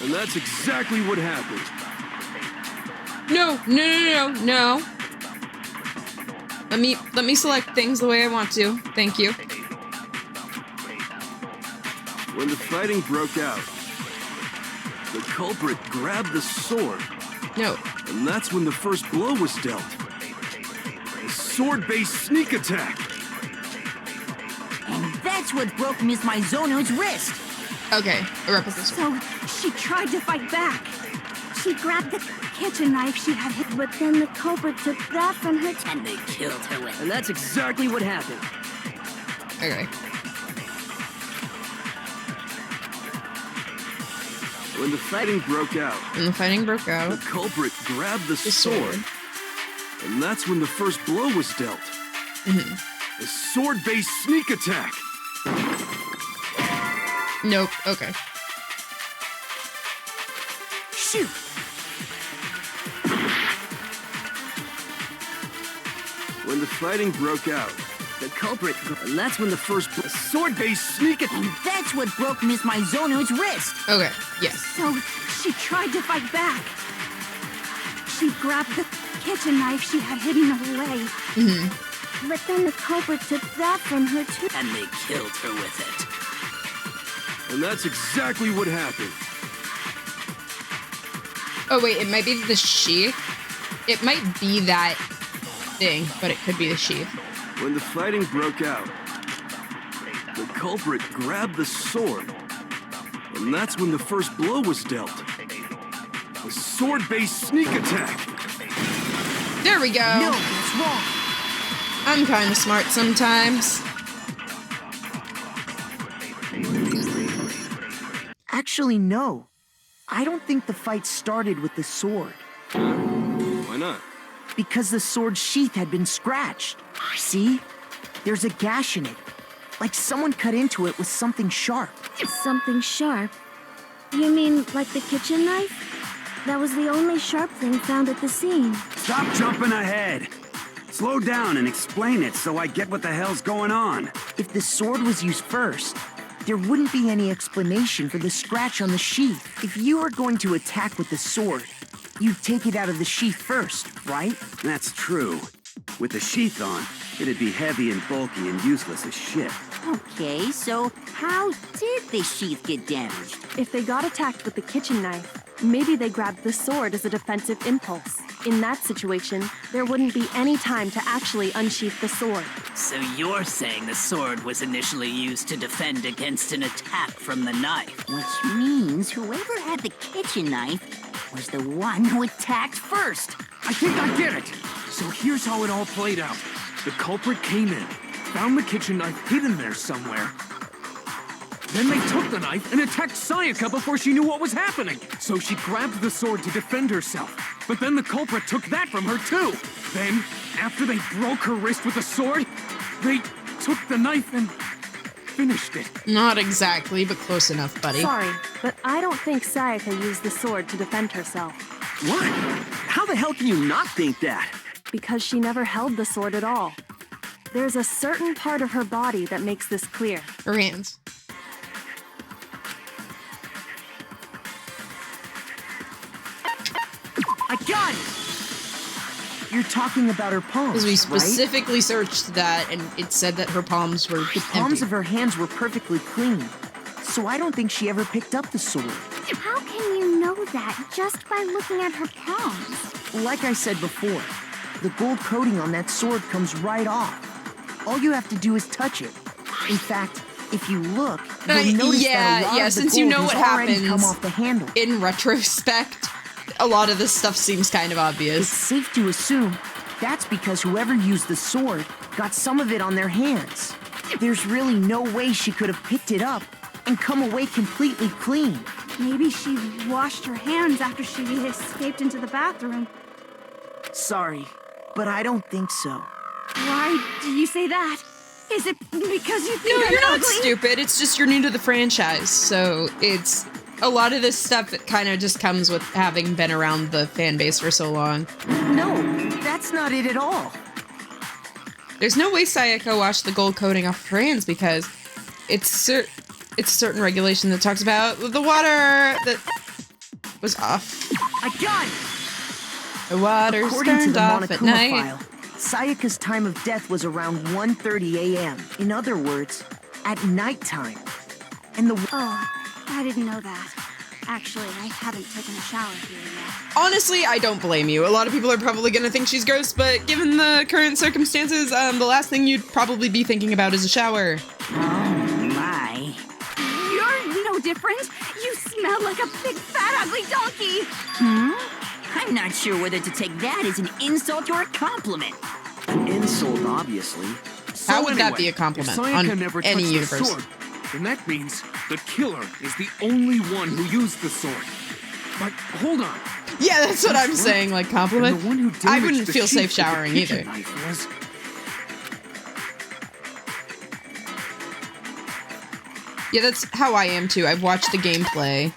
And that's exactly what happened. No, no, no, no, no. Let me select things the way I want to. Thank you. When the fighting broke out, the culprit grabbed the sword. No. And that's when the first blow was dealt. A sword-based sneak attack. And that's what broke Miss Mizono's wrist. Okay, a replica sword. So she tried to fight back. She grabbed the kitchen knife she had hit, But then the culprit took that from her And they killed her with it. And that's exactly what happened. Okay. When the fighting broke out, the culprit grabbed the sword. And that's when the first blow was dealt. A sword-based sneak attack. Nope. Okay. Shoot! When the fighting broke out, The culprit, and that's when the first sword-based sneak attack. And that's what broke Miss Mizono's wrist. Okay. Yes. so she tried to fight back. She grabbed the kitchen knife she had hidden away. But then the culprit took that from her too. And they killed her with it. And that's exactly what happened. Oh wait, it might be the sheath. It might be that thing, but it could be the sheath. When the fighting broke out, the culprit grabbed the sword. And that's when the first blow was dealt. A sword-based sneak attack. There we go. No, that's wrong. I'm kind of smart sometimes. Actually, no. I don't think the fight started with the sword. Why not? Because the sword's sheath had been scratched. See? There's a gash in it. Like someone cut into it with something sharp. Something sharp? You mean like the kitchen knife? That was the only sharp thing found at the scene. Stop jumping ahead. Slow down and explain it so I get what the hell's going on. If the sword was used first, there wouldn't be any explanation for the scratch on the sheath. If you were going to attack with the sword, you'd take it out of the sheath first, right? That's true. With the sheath on, it'd be heavy and bulky and useless as shit. Okay, so how did the sheath get damaged? If they got attacked with the kitchen knife, maybe they grabbed the sword as a defensive impulse. In that situation, there wouldn't be any time to actually unsheath the sword. So you're saying the sword was initially used to defend against an attack from the knife? Which means whoever had the kitchen knife was the one who attacked first. I think I get it. So here's how it all played out. The culprit came in, found the kitchen knife hidden there somewhere. Then they took the knife and attacked Sayaka before she knew what was happening. So she grabbed the sword to defend herself. But then the culprit took that from her too. Then, after they broke her wrist with the sword, they took the knife and finished it. Not exactly, but close enough, buddy. Sorry, but I don't think Sayaka used the sword to defend herself. What? How the hell can you not think that? Because she never held the sword at all. There's a certain part of her body that makes this clear. Her hands. I got it! You're talking about her palms, Because we right? specifically searched that, and it said that her palms were The palms empty. of her hands were perfectly clean. So I don't think she ever picked up the sword. How can you know that just by looking at her palms? Like I said before, the gold coating on that sword comes right off. All you have to do is touch it. In fact, if you look, you'll notice that a lot of the since you gold know has what already happens come off the handle. in retrospect, a lot of this stuff seems kind of It's obvious. safe to assume that's because whoever used the sword got some of it on their hands. There's really no way she could have picked it up and come away completely clean. Maybe she washed her hands after she escaped into the bathroom. Sorry, but I don't think so. Why do you say that? Is it because you think No, I'm you're not ugly? stupid. It's just you're new to the franchise, so it's a lot of this stuff that kind of just comes with having been around the fan base for so long. No, that's not it at all. There's no way Sayaka washed the gold coating off her hands because it's a certain regulation that talks about the water that was off. I got it! The water's According to turned the off at Monokuma night. file, Sayaka's time of death was around 1:30 a.m. In other words, at nighttime. And the... Oh, I didn't know that. Actually, I haven't taken a shower here yet. Honestly, I don't blame you. A lot of people are probably gonna think she's gross, but given the current circumstances, the last thing you'd probably be thinking about is a shower. Oh, my. You're no different. You smell like a big, fat, ugly donkey. I'm not sure whether to take that as an insult or a compliment. An insult, obviously. How would that anyway, be a compliment if Sayaka on never any touched universe? The sword, then that means the killer is the only one who used the sword. But hold on. Yeah, that's what I'm saying, like compliment. And the one who I damaged wouldn't the feel safe sheath with the showering kitchen either. knife was... Yeah, that's how I am too. I've watched the gameplay.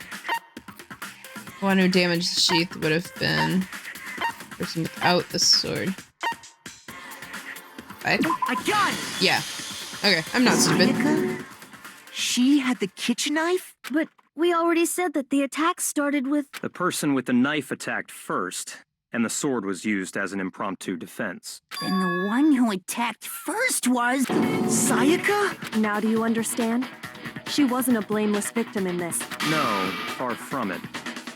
The one who damaged the sheath would have been the person without the sword. Right? I got it! Yeah. Okay, I'm not stupid. Sayaka? She had the kitchen knife? But we already said that the attack started with... The person with the knife attacked first, and the sword was used as an impromptu defense. Then the one who attacked first was... Sayaka? Now do you understand? She wasn't a blameless victim in this. No, far from it.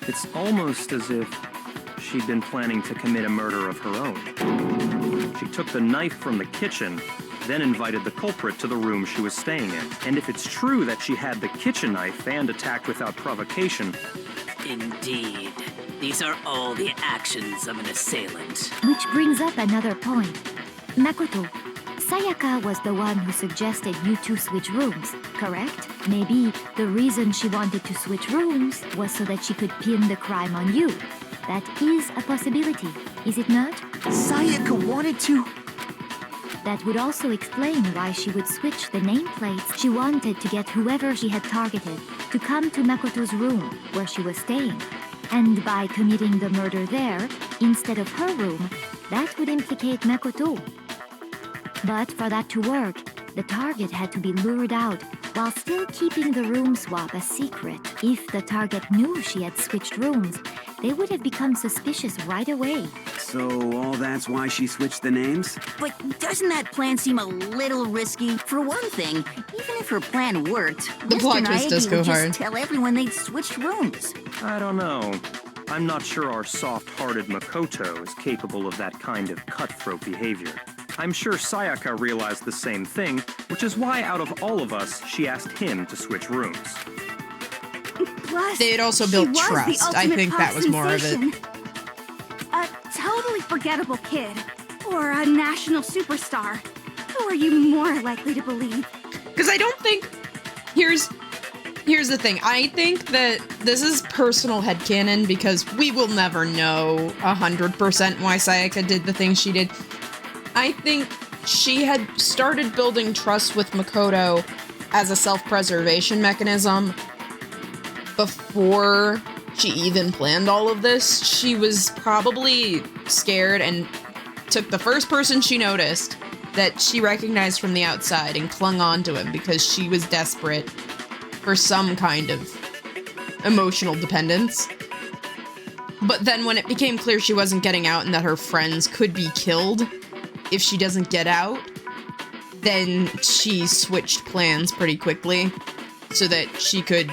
It's almost as if she'd been planning to commit a murder of her own. She took the knife from the kitchen, then invited the culprit to the room she was staying in. And if it's true that she had the kitchen knife and attacked without provocation... Indeed. These are all the actions of an assailant. Which brings up another point. Makoto, Sayaka was the one who suggested you two switch rooms, correct? Maybe the reason she wanted to switch rooms was so that she could pin the crime on you. That is a possibility, is it not? Sayaka wanted to... That would also explain why she would switch the nameplates. She wanted to get whoever she had targeted to come to Makoto's room where she was staying. And by committing the murder there, instead of her room, that would implicate Makoto. But for that to work, the target had to be lured out while still keeping the room swap a secret. If the target knew she had switched rooms, they would have become suspicious right away. So all that's why she switched the names? But doesn't that plan seem a little risky? For one thing, even if her plan worked, The plot Mr. twist does Naegi go would hard. just tell everyone they'd switched rooms. I don't know. I'm not sure our soft-hearted Makoto is capable of that kind of cutthroat behavior. I'm sure Sayaka realized the same thing, which is why out of all of us, she asked him to switch rooms. Plus, They had also she built was the trust. I ultimate think pop that was more of it. sensation. A totally forgettable kid, or a national superstar. Who are you more likely to believe? Because I don't think... Here's the thing. I think that this is personal headcanon because we will never know 100% why Sayaka did the things she did. I think she had started building trust with Makoto as a self-preservation mechanism before she even planned all of this. She was probably scared and took the first person she noticed that she recognized from the outside and clung on to him because she was desperate for some kind of emotional dependence. But then when it became clear she wasn't getting out and that her friends could be killed if she doesn't get out, then she switched plans pretty quickly so that she could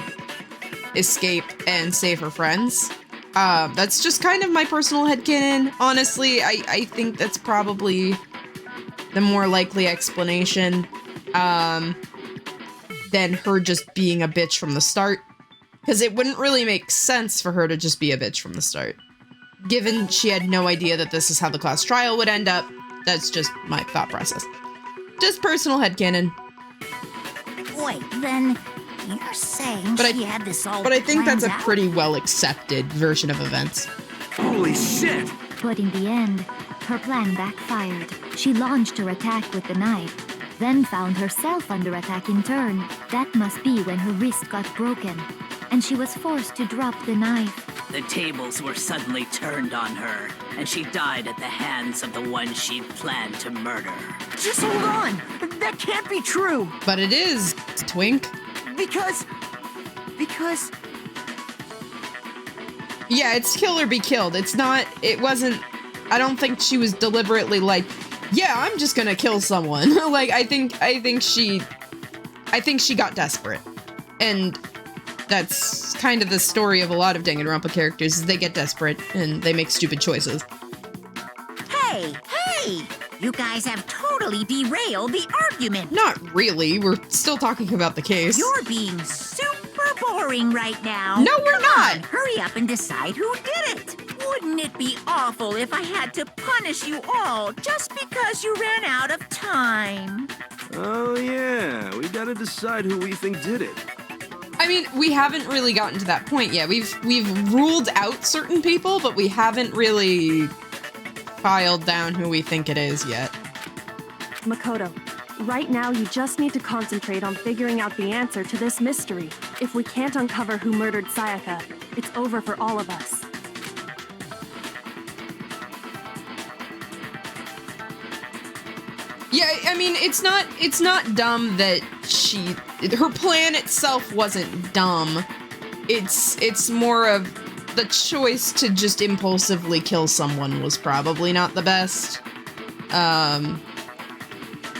escape and save her friends. That's just kind of my personal headcanon. Honestly, I think that's probably the more likely explanation than her just being a bitch from the start. Because it wouldn't really make sense for her to just be a bitch from the start. Given she had no idea that this is how the class trial would end up, that's just my thought process. Just personal headcanon. Wait, then you're saying she had this all But I think that's a planned out? pretty well accepted version of events. Holy shit! But in the end, her plan backfired. She launched her attack with the knife, then found herself under attack in turn. That must be when her wrist got broken, and she was forced to drop the knife. The tables were suddenly turned on her, and she died at the hands of the one she'd planned to murder. Just hold on! That can't be true! But it is, Twink. Because... Yeah, it's kill or be killed. It wasn't, I don't think she was deliberately like, yeah, I'm just gonna kill someone. Like, I think she got desperate. And that's kind of the story of a lot of Danganronpa characters, is they get desperate and they make stupid choices. Hey! You guys have totally derailed the argument. Not really, we're still talking about the case. You're being super boring right now. No, we're not! Hurry up and decide who did it. Wouldn't it be awful if I had to punish you all just because you ran out of time? Oh yeah, we gotta decide who we think did it. I mean, we haven't really gotten to that point yet. We've ruled out certain people, but we haven't really filed down who we think it is yet. Makoto, right now you just need to concentrate on figuring out the answer to this mystery. If we can't uncover who murdered Sayaka, it's over for all of us. Yeah, I mean, it's not dumb that her plan itself wasn't dumb. It's more of the choice to just impulsively kill someone was probably not the best.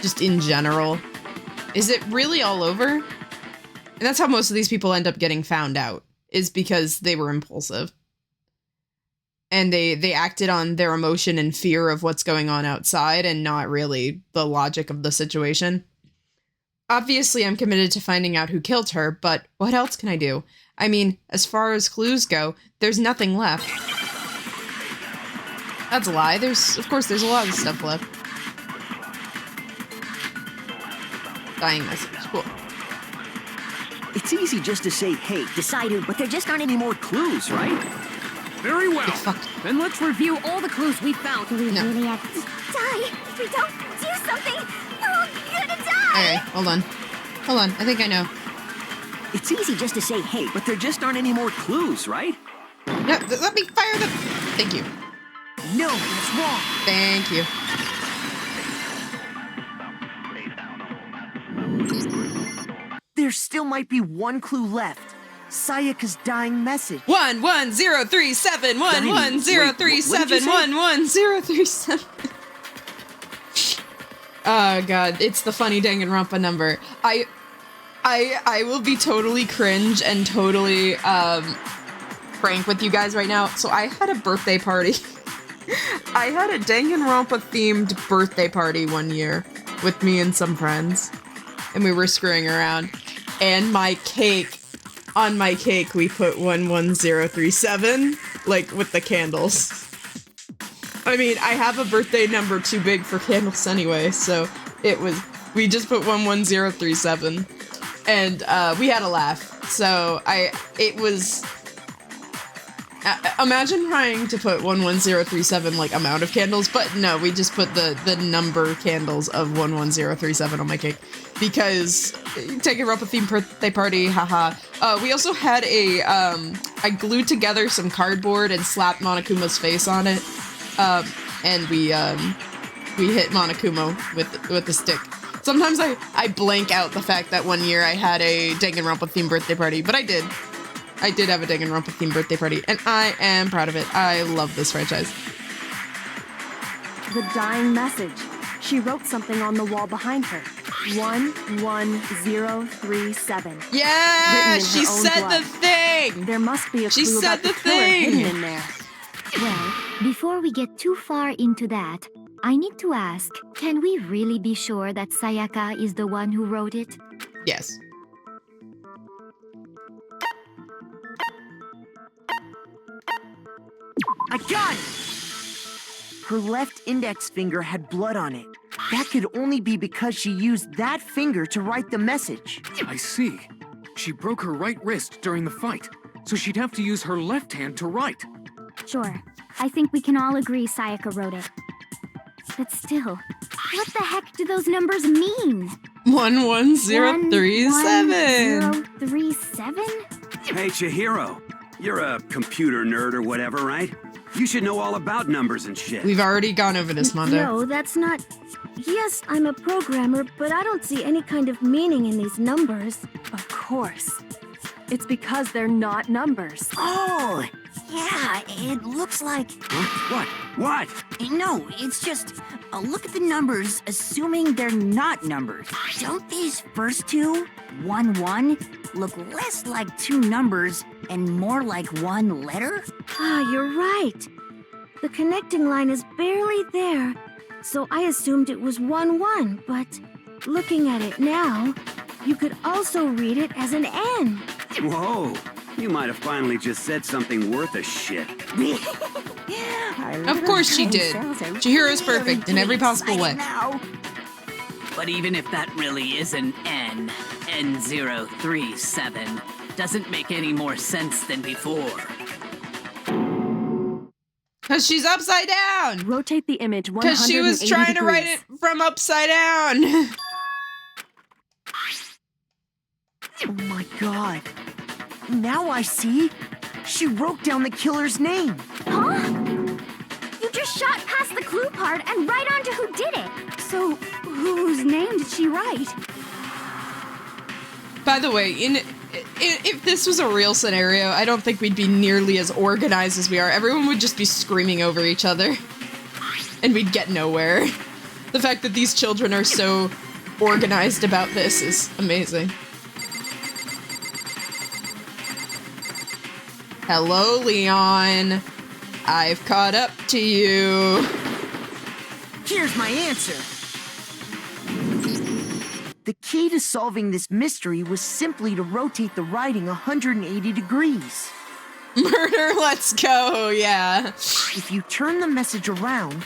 Just in general. Is it really all over? And that's how most of these people end up getting found out, is because they were impulsive. And they acted on their emotion and fear of what's going on outside and not really the logic of the situation. Obviously, I'm committed to finding out who killed her, but what else can I do? I mean, as far as clues go, there's nothing left. That's a lie. Of course, there's a lot of stuff left. Dying message. Cool. It's easy just to say, hey, decide who, but there just aren't any more clues, right? Very well. Then let's review all the clues we found. Do we really have to die? If we don't do something, we're all gonna die! Okay, hold on. I think I know. It's easy just to say, hey, but there just aren't any more clues, right? No, let me fire the... Thank you. No, that's wrong. Thank you. There still might be one clue left. Sayaka's dying message. 11037 11037 11037. Oh god, it's the funny Danganronpa number. I will be totally cringe and totally frank with you guys right now. So I had a birthday party. I had a Danganronpa themed birthday party one year with me and some friends, and we were screwing around. And on my cake we put 11037, like with the candles. I mean, I have a birthday number too big for candles anyway, so we just put 11037, and we had a laugh. So imagine trying to put 11037 like amount of candles, but no, we just put the number candles of 11037 on my cake because Danganronpa themed birthday party, haha. We also had I glued together some cardboard and slapped Monokuma's face on it, and we hit Monokuma with the stick. Sometimes I blank out the fact that one year I had a Danganronpa themed birthday party, but I did have a Danganronpa themed birthday party, and I am proud of it. I love this franchise. The dying message. She wrote something on the wall behind her. 11037. Yeah, she said blood. the thing. There must be a clue She said about the killer thing. hidden in there. Well, before we get too far into that, I need to ask, can we really be sure that Sayaka is the one who wrote it? Yes. I got it! Her left index finger had blood on it. That could only be because she used that finger to write the message. I see. She broke her right wrist during the fight, so she'd have to use her left hand to write. Sure. I think we can all agree Sayaka wrote it. But still, what the heck do those numbers mean? 11037. 11037? Hey, Chihiro. You're a computer nerd or whatever, right? You should know all about numbers and shit. We've already gone over this, Mondo. No, that's not... Yes, I'm a programmer, but I don't see any kind of meaning in these numbers. Of course. It's because they're not numbers. Oh, yeah, it looks like... Huh? What? No, it's just... look at the numbers, assuming they're not numbers. Don't these first two, 1-1, look less like two numbers and more like one letter? Ah, you're right. The connecting line is barely there, so I assumed it was 1-1, but looking at it now, you could also read it as an N. Whoa, you might have finally just said something worth a shit. Of course she did. Chihiro's perfect in every possible way. But even if that really is an N, N037, doesn't make any more sense than before. Because she's upside down! Rotate the image 180 Because she was trying to write it from upside down! Oh my god. Now I see. She wrote down the killer's name. Huh? You just shot past the clue part and right onto who did it. So, whose name did she write? By the way, if this was a real scenario, I don't think we'd be nearly as organized as we are. Everyone would just be screaming over each other. And we'd get nowhere. The fact that these children are so organized about this is amazing. Hello, Leon. I've caught up to you. Here's my answer. The key to solving this mystery was simply to rotate the writing 180 degrees. Murder, let's go, yeah. If you turn the message around,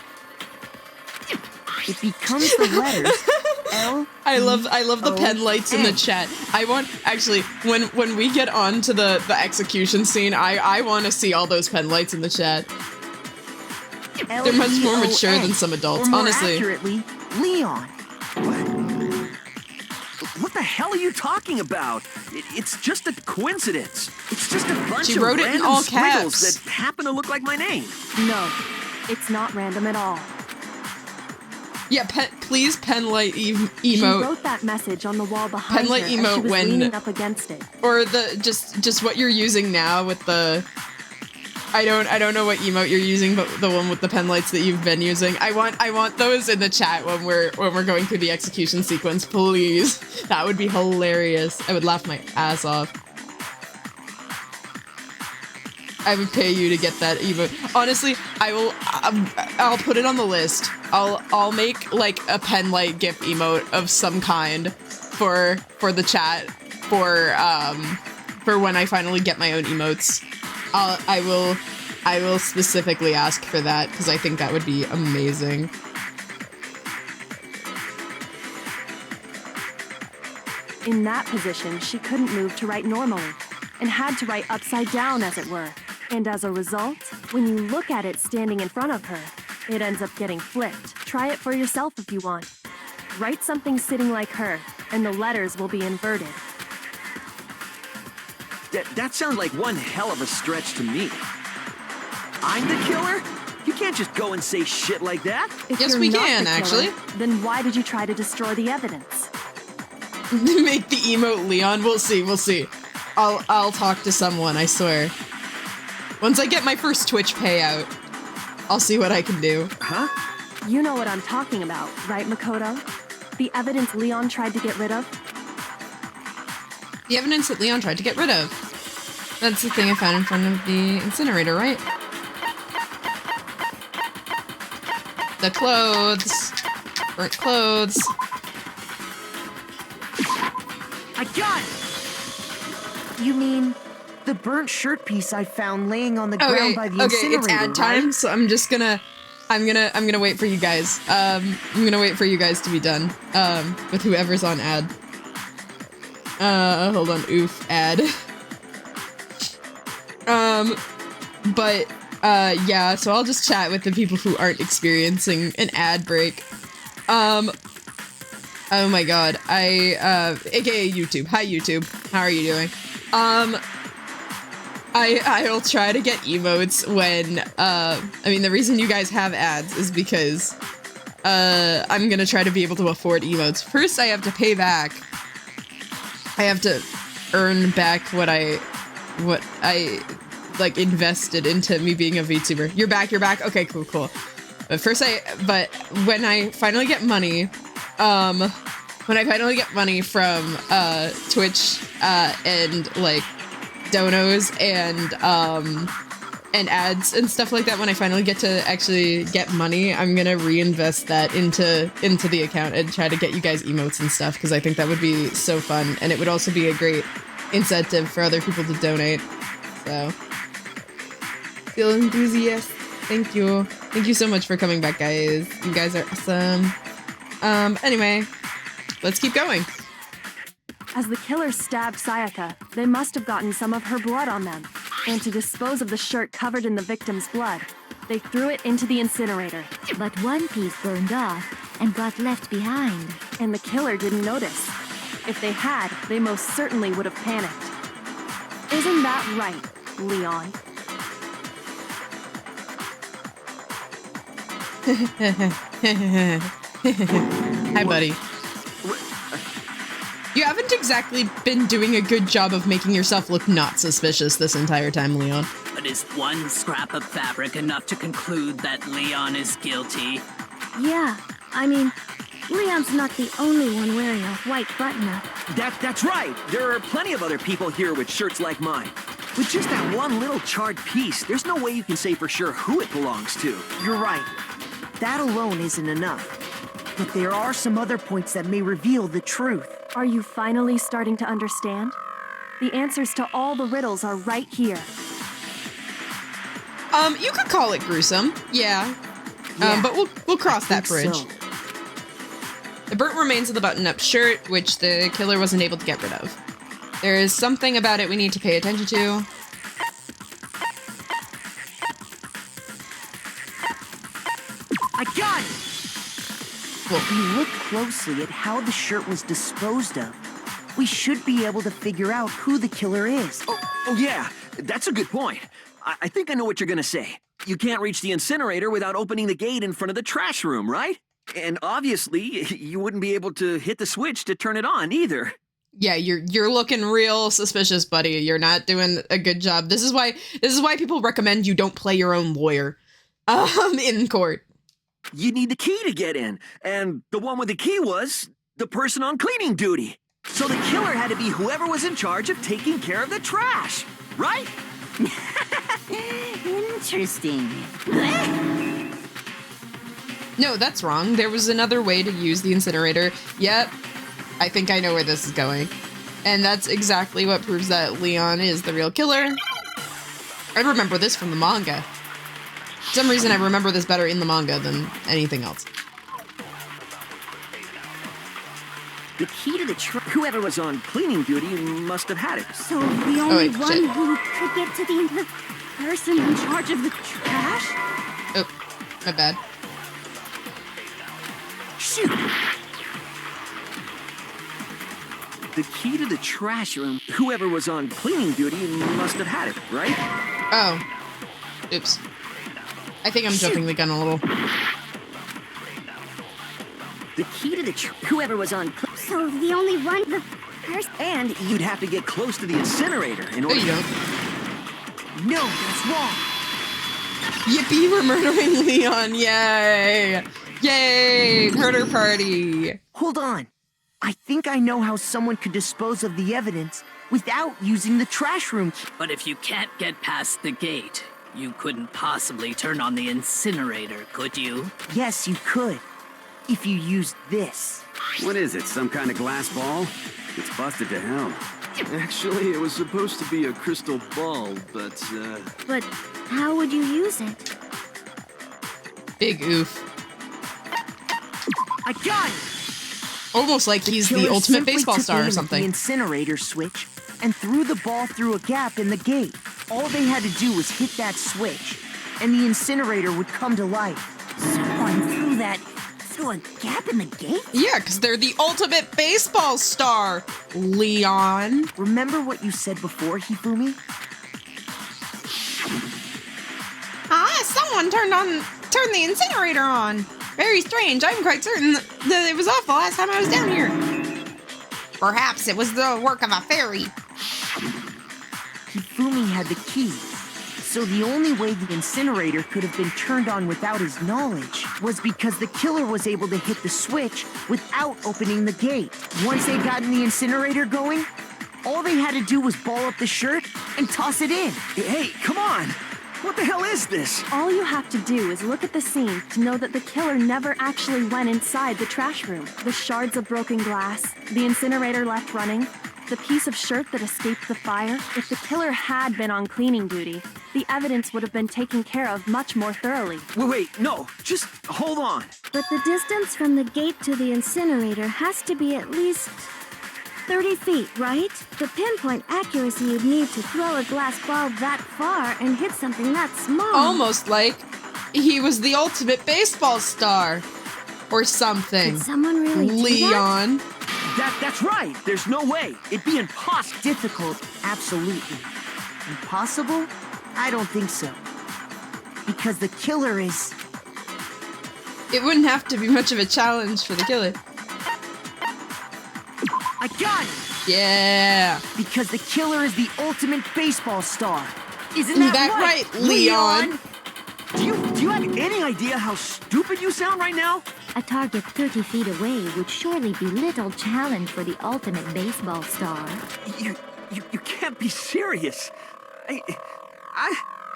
it becomes the letters L. I love the pen lights in the chat. I want, actually, when we get on to the execution scene, I want to see all those pen lights in the chat. They're much more mature than some adults, or more honestly. accurately, Leon. What the hell are you talking about? It's just a coincidence. It's just a bunch She of wrote it in random all squiggles caps. that happen to look like my name. No, it's not random at all. Yeah, please penlight She emote. wrote that message on the wall behind Penlight her as she emote was when- leaning up against it. Or the just what you're using now with the I don't know what emote you're using, but the one with the pen lights that you've been using. I want those in the chat when we're going through the execution sequence, please. That would be hilarious. I would laugh my ass off. I would pay you to get that emote. Honestly, I'll put it on the list. I'll make like a pen light GIF emote of some kind for the chat for when I finally get my own emotes. I will specifically ask for that because I think that would be amazing. In that position, she couldn't move to write normally, and had to write upside down, as it were. And as a result, when you look at it standing in front of her, it ends up getting flipped. Try it for yourself if you want. Write something sitting like her, and the letters will be inverted. That sounds like one hell of a stretch to me. I'm the killer? You can't just go and say shit like that. If Yes, you're we not can, the killer, actually. Then why did you try to destroy the evidence? Make the emote Leon. We'll see. I'll talk to someone, I swear. Once I get my first Twitch payout, I'll see what I can do. Huh? You know what I'm talking about, right, Makoto? The evidence Leon tried to get rid of? The evidence that Leon tried to get rid of. That's the thing I found in front of the incinerator, right? The clothes. Burnt clothes. I got it! You mean the burnt shirt piece I found laying on the ground by the incinerator, it's ad time, right? so I'm just gonna I'm gonna wait for you guys. I'm gonna wait for you guys to be done. With whoever's on ad. Hold on, oof, ad. Yeah, so I'll just chat with the people who aren't experiencing an ad break. Oh my god, aka YouTube. Hi YouTube, how are you doing? I'll try to get emotes when, I mean, the reason you guys have ads is because, I'm gonna try to be able to afford emotes. First, I have to pay back. I have to earn back what I, like, invested into me being a VTuber. You're back? Okay, cool. But first when I finally get money, from, Twitch, and, like, donos and ads and stuff like that, when I finally get to actually get money, I'm gonna reinvest that into the account and try to get you guys emotes and stuff, because I think that would be so fun, and it would also be a great incentive for other people to donate. So, feel enthusiast. Thank you so much for coming back, guys. You guys are awesome. Anyway, let's keep going. As the killer stabbed Sayaka, they must have gotten some of her blood on them. And to dispose of the shirt covered in the victim's blood, they threw it into the incinerator. But one piece burned off and got left behind. And the killer didn't notice. If they had, they most certainly would have panicked. Isn't that right, Leon? Hi, buddy. You haven't exactly been doing a good job of making yourself look not suspicious this entire time, Leon. But is one scrap of fabric enough to conclude that Leon is guilty? Yeah, I mean, Leon's not the only one wearing a white button-up. That's right. There are plenty of other people here with shirts like mine. With just that one little charred piece, there's no way you can say for sure who it belongs to. You're right. That alone isn't enough. But there are some other points that may reveal the truth. Are you finally starting to understand? The answers to all the riddles are right here. You could call it gruesome, yeah. But we'll cross that bridge. So. The burnt remains of the button-up shirt, which the killer wasn't able to get rid of. There is something about it we need to pay attention to. I got it! If you look closely at how the shirt was disposed of, we should be able to figure out who the killer is. Oh yeah, that's a good point. I think I know what you're gonna say. You can't reach the incinerator without opening the gate in front of the trash room, right? And obviously, you wouldn't be able to hit the switch to turn it on either. Yeah, you're looking real suspicious, buddy. You're not doing a good job. This is why people recommend you don't play your own lawyer in court. You need the key to get in, and the one with the key was the person on cleaning duty. So the killer had to be whoever was in charge of taking care of the trash, right? Interesting. No, that's wrong. There was another way to use the incinerator. Yep, I think I know where this is going. And that's exactly what proves that Leon is the real killer. I remember this from the manga. For some reason, I remember this better in the manga than anything else. The key to the whoever was on cleaning duty must have had it. So the only one who could get to the person in charge of the trash? Oh, my bad. Shoot! The key to the trash room, whoever was on cleaning duty must have had it, right? Oh. Oops. I think I'm jumping the gun a little. The key to the whoever was on... So the only one, the person... And you'd have to get close to the incinerator in order... No, you don't. No, that's wrong. Yippee, we're murdering Leon. Yay. Yay, murder party. Hold on. I think I know how someone could dispose of the evidence without using the trash room. But if you can't get past the gate, you couldn't possibly turn on the incinerator, could you? Yes, you could. If you used this. What is it, some kind of glass ball? It's busted to hell. Actually, it was supposed to be a crystal ball, but But how would you use it? Big oof. I got it! Almost like he's the killer ultimate simply baseball took star aim or at something. the incinerator switch and threw the ball through a gap in the gate. All they had to do was hit that switch, and the incinerator would come to life. Someone threw a gap in the gate? Yeah, because they're the ultimate baseball star, Leon. Remember what you said before, Hifumi? Someone turned the incinerator on. Very strange. I'm quite certain that it was off the last time I was down here. Perhaps it was the work of a fairy. Hifumi had the key, so the only way the incinerator could have been turned on without his knowledge was because the killer was able to hit the switch without opening the gate. Once they'd gotten the incinerator going, all they had to do was ball up the shirt and toss it in. Hey, come on! What the hell is this? All you have to do is look at the scene to know that the killer never actually went inside the trash room. The shards of broken glass, the incinerator left running, the piece of shirt that escaped the fire. If the killer had been on cleaning duty, the evidence would have been taken care of much more thoroughly. Wait, no, just hold on. But the distance from the gate to the incinerator has to be at least 30 feet, right? The pinpoint accuracy you'd need to throw a glass ball that far and hit something that small. Almost like he was the ultimate baseball star. Or something. Did someone really do Leon. That's right. There's no way. It'd be impossible. Difficult, absolutely. Impossible? I don't think so. Because the killer is... It wouldn't have to be much of a challenge for the killer. I got it! Yeah. Because the killer is the ultimate baseball star. Isn't that right, Leon? Do you have any idea how stupid you sound right now? A target 30 feet away would surely be little challenge for the ultimate baseball star. You can't be serious.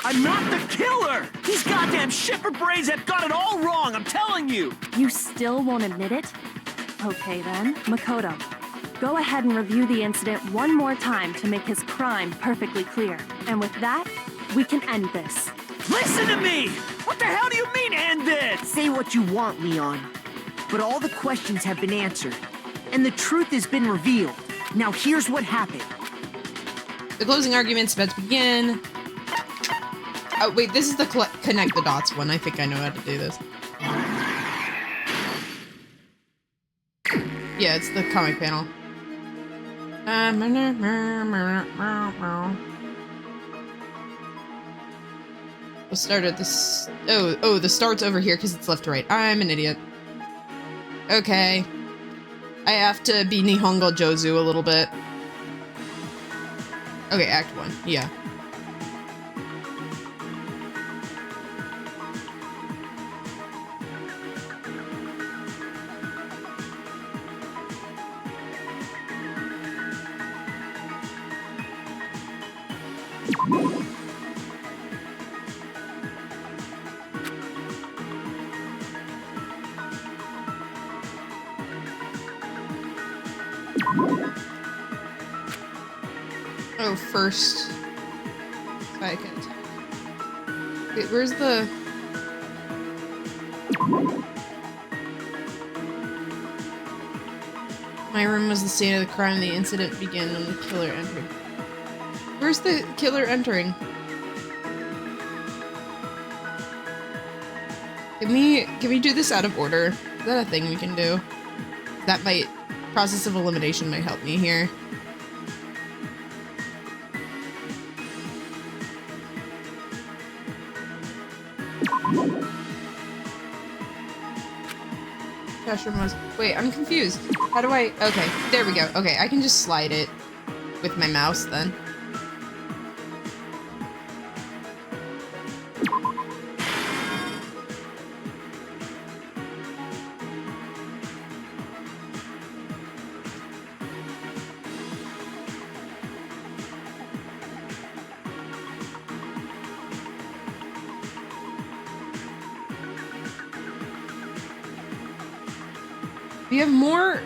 I'm not the killer! These goddamn shipper brains have got it all wrong, I'm telling you! You still won't admit it? Okay then, Makoto. Go ahead and review the incident one more time to make his crime perfectly clear. And with that, we can end this. Listen to me! What the hell do you mean, end this? Say what you want, Leon. But all the questions have been answered, and the truth has been revealed. Now here's what happened. The closing argument's about to begin. Oh, wait, this is the connect the dots one. I think I know how to do this. Yeah, it's the comic panel. We'll start at this. Oh, the start's over here because it's left to right. I'm an idiot. Okay. I have to be Nihongo Jozu a little bit. Okay, Act 1. Yeah. Oh, first. I can attack. Wait, where's the... My room was the scene of the crime. The incident began when the killer entered. Where's the killer entering? Can we do this out of order? Is that a thing we can do? That might... Process of elimination might help me here. Trash room was... Wait, I'm confused. How do I... Okay, there we go. Okay, I can just slide it with my mouse then.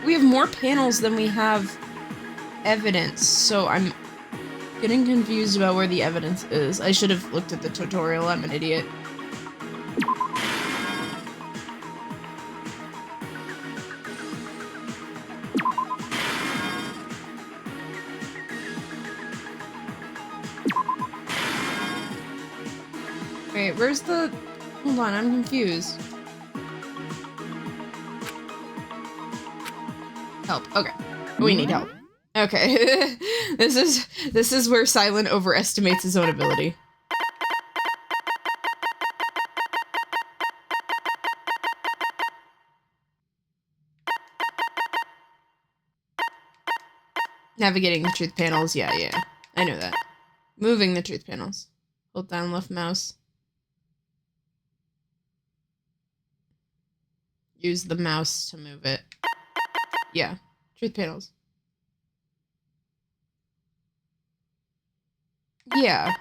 We have more panels than we have evidence, so I'm getting confused about where the evidence is. I should have looked at the tutorial. I'm an idiot. Wait, where's the... Hold on, I'm confused. Help. Okay. We need help. Okay. This is where Cylen overestimates his own ability. Navigating the truth panels. Yeah. I know that. Moving the truth panels. Hold down left mouse. Use the mouse to move it. Yeah. Truth panels. Yeah.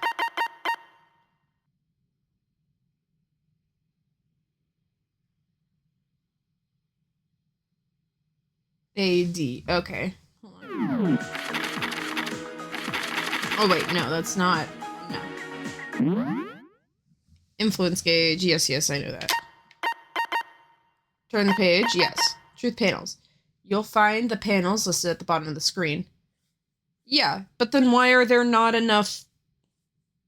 AD. Okay. Hold on. Oh wait, no, that's not. No. Influence gauge. Yes, I know that. Turn the page. Yes. Truth panels. You'll find the panels listed at the bottom of the screen. Yeah, but then why are there not enough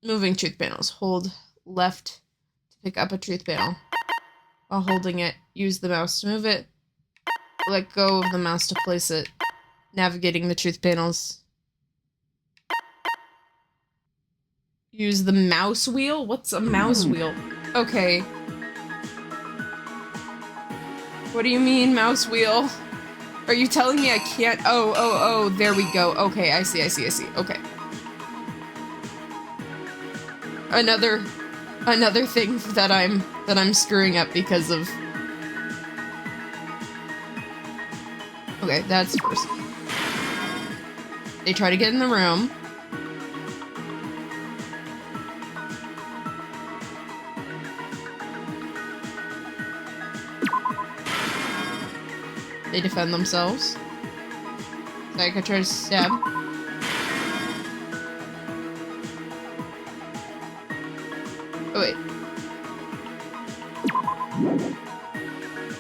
moving truth panels? Hold left to pick up a truth panel. While holding it, use the mouse to move it. Let go of the mouse to place it. Navigating the truth panels. Use the mouse wheel? What's a mouse wheel? Okay. What do you mean, mouse wheel? Are you telling me I can't? Oh, there we go. Okay, I see. Okay. Another thing that I'm screwing up because of. Okay, that's first. They try to get in the room. They defend themselves. Sayaka tries to stab. Oh, wait.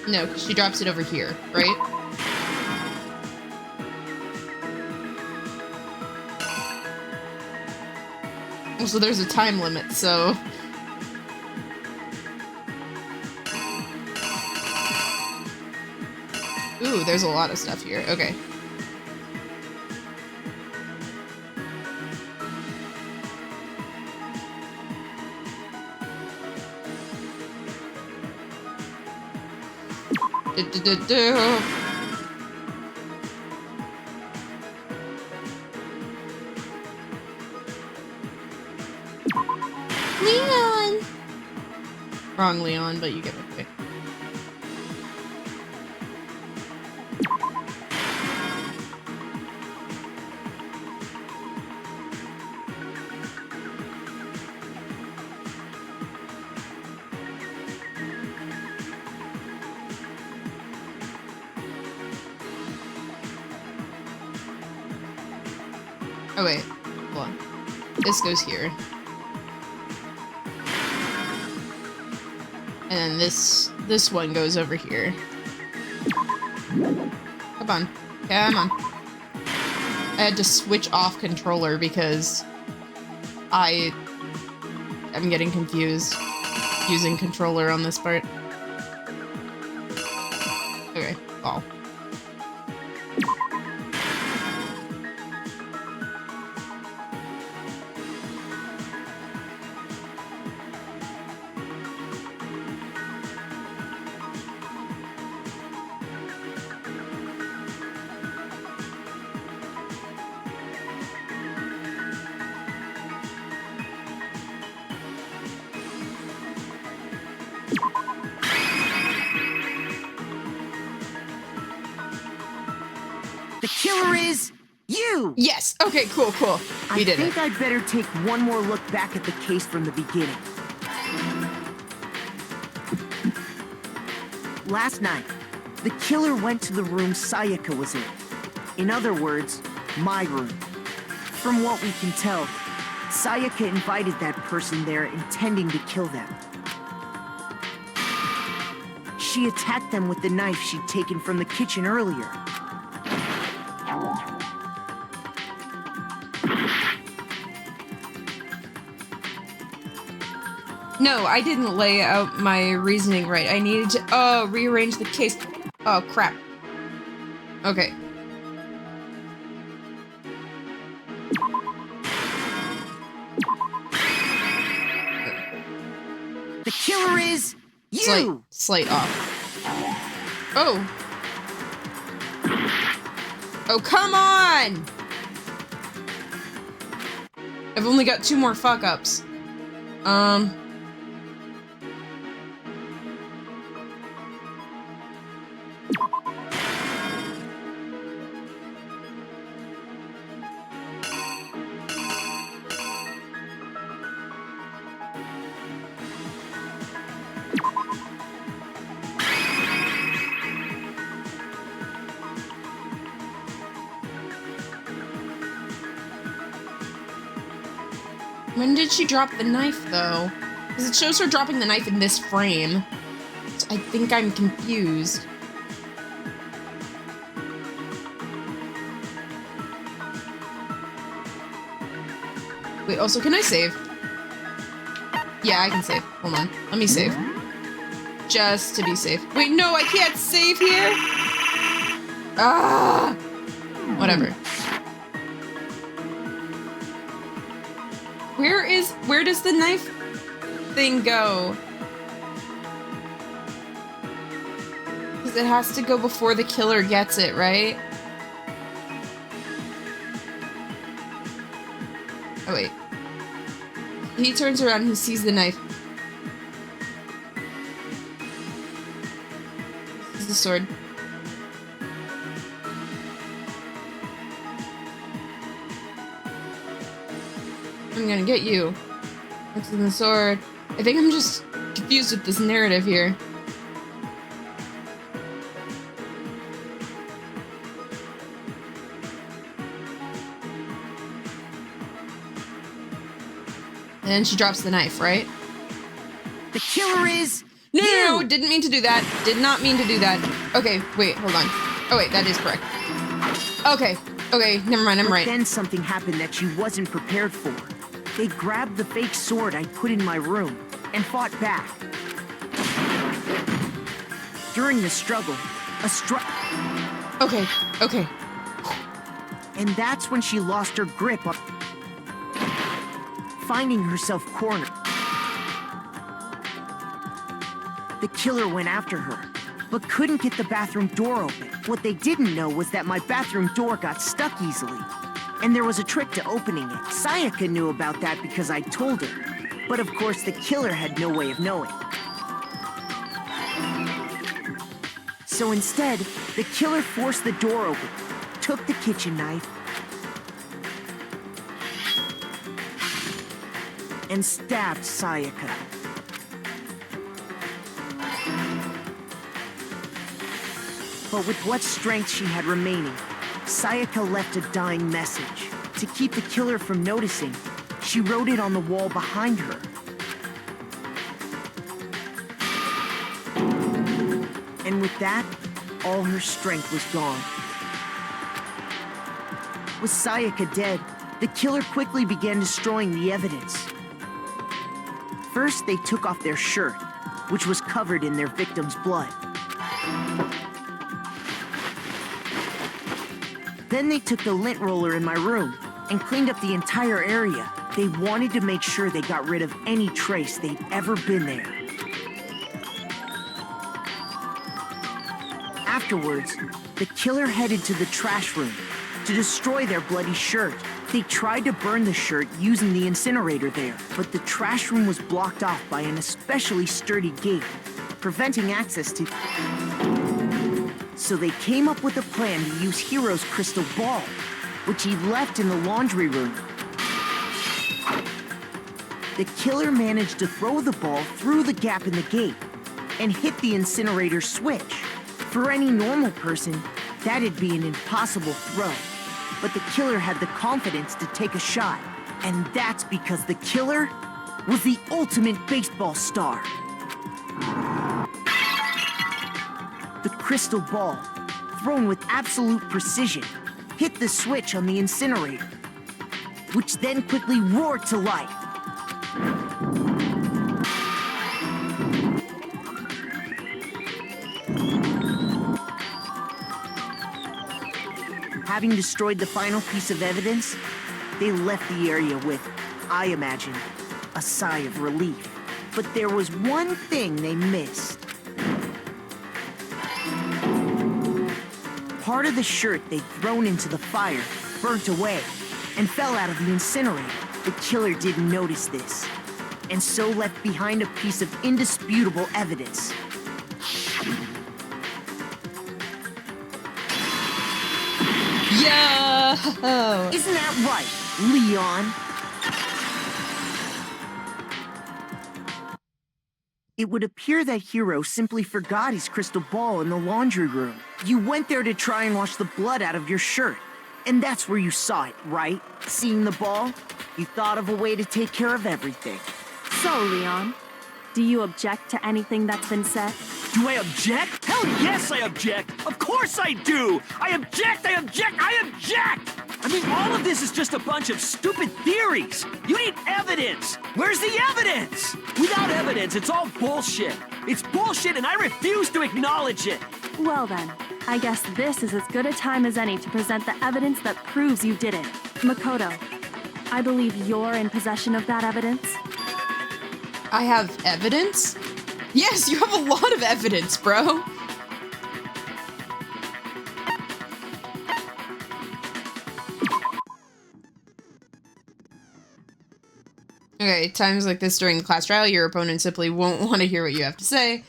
No, because she drops it over here, right? Also, there's a time limit, so... Ooh, there's a lot of stuff here. Okay. Leon! Wrong Leon, but you get my point. Oh wait, hold on. This goes here. And then this one goes over here. Come on. Come on. I had to switch off controller because I'm getting confused using controller on this part. Okay, ball. The killer is you! Yes! Okay, cool. We did it. I think I'd better take one more look back at the case from the beginning. Last night, the killer went to the room Sayaka was in. In other words, my room. From what we can tell, Sayaka invited that person there intending to kill them. She attacked them with the knife she'd taken from the kitchen earlier. No, I didn't lay out my reasoning right. I needed to, rearrange the case. Oh, crap. Okay. The killer is you! Slight off. Oh. Oh, come on! I've only got 2 more fuck-ups. When did she drop the knife, though? Because it shows her dropping the knife in this frame. So I think I'm confused. Wait, also, can I save? Yeah, I can save. Hold on. Let me save. Just to be safe. Wait, no, I can't save here? Ah! Whatever. Where does the knife thing go? Because it has to go before the killer gets it, right? Oh, wait. He turns around and he sees the knife. This is the sword. I'm gonna get you. Next to the sword. I think I'm just confused with this narrative here. And then she drops the knife, right? The killer is No, didn't mean to do that. Did not mean to do that. Okay, wait, hold on. Oh wait, that is correct. Okay, never mind, I'm right. Then something happened that she wasn't prepared for. They grabbed the fake sword I put in my room and fought back. During the struggle, Okay. And that's when she lost her grip up, finding herself cornered. The killer went after her, but couldn't get the bathroom door open. What they didn't know was that my bathroom door got stuck easily, and there was a trick to opening it. Sayaka knew about that because I told her, but of course the killer had no way of knowing. So instead, the killer forced the door open, took the kitchen knife, and stabbed Sayaka. But with what strength she had remaining, Sayaka left a dying message. To keep the killer from noticing, she wrote it on the wall behind her. And with that, all her strength was gone. With Sayaka dead, the killer quickly began destroying the evidence. First, they took off their shirt, which was covered in their victim's blood. Then they took the lint roller in my room and cleaned up the entire area. They wanted to make sure they got rid of any trace they'd ever been there. Afterwards, the killer headed to the trash room to destroy their bloody shirt. They tried to burn the shirt using the incinerator there, but the trash room was blocked off by an especially sturdy gate, preventing access to... So they came up with a plan to use Hiro's crystal ball, which he left in the laundry room. The killer managed to throw the ball through the gap in the gate and hit the incinerator switch. For any normal person, that'd be an impossible throw. But the killer had the confidence to take a shot. And that's because the killer was the ultimate baseball star. The crystal ball, thrown with absolute precision, hit the switch on the incinerator, which then quickly roared to life. having destroyed the final piece of evidence, they left the area with, I imagine, a sigh of relief. But there was one thing they missed. Part of the shirt they'd thrown into the fire burnt away and fell out of the incinerator. The killer didn't notice this, and so left behind a piece of indisputable evidence. Yeah! Isn't that right, Leon? It would appear that Hero simply forgot his crystal ball in the laundry room. You went there to try and wash the blood out of your shirt. And that's where you saw it, right? Seeing the ball, you thought of a way to take care of everything. So, Leon, do you object to anything that's been said? Do I object? Hell yes, I object! Of course I do! I object! I object! I object! I mean, all of this is just a bunch of stupid theories! You need evidence! Where's the evidence? Without evidence, it's all bullshit! It's bullshit and I refuse to acknowledge it! Well then, I guess this is as good a time as any to present the evidence that proves you did it. Makoto, I believe you're in possession of that evidence? I have evidence? Yes, you have a lot of evidence, bro! Okay, times like this during the class trial, your opponent simply won't want to hear what you have to say.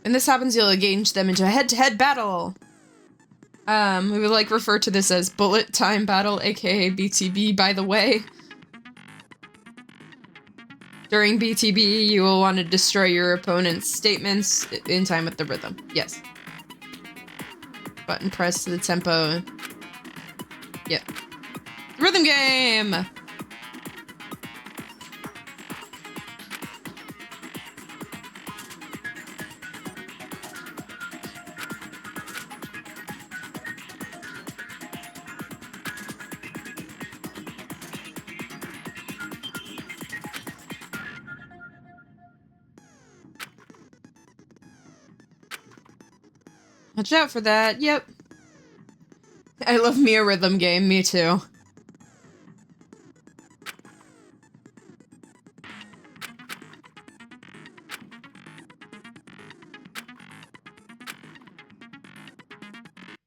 When this happens, you'll engage them into a head-to-head battle. We would like refer to this as bullet time battle, aka BTB, by the way. During BTB, you will want to destroy your opponent's statements in time with the rhythm. Yes. Button press to the tempo. Yep. Rhythm game! Watch out for that, yep. I love me a rhythm game, me too.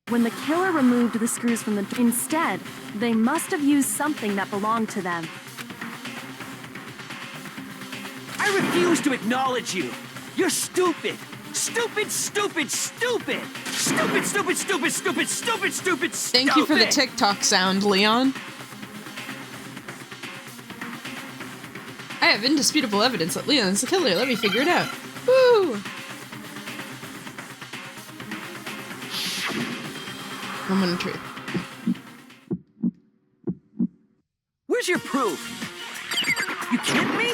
When the killer removed the screws from the door, instead, they must have used something that belonged to them. I refuse to acknowledge you! You're stupid! Stupid, stupid, stupid! Stupid, stupid, stupid, stupid, stupid, stupid, stupid! Thank you for the TikTok sound, Leon. I have indisputable evidence that Leon's the killer. Let me figure it out. Woo! Moment of truth. Where's your proof? You kidding me?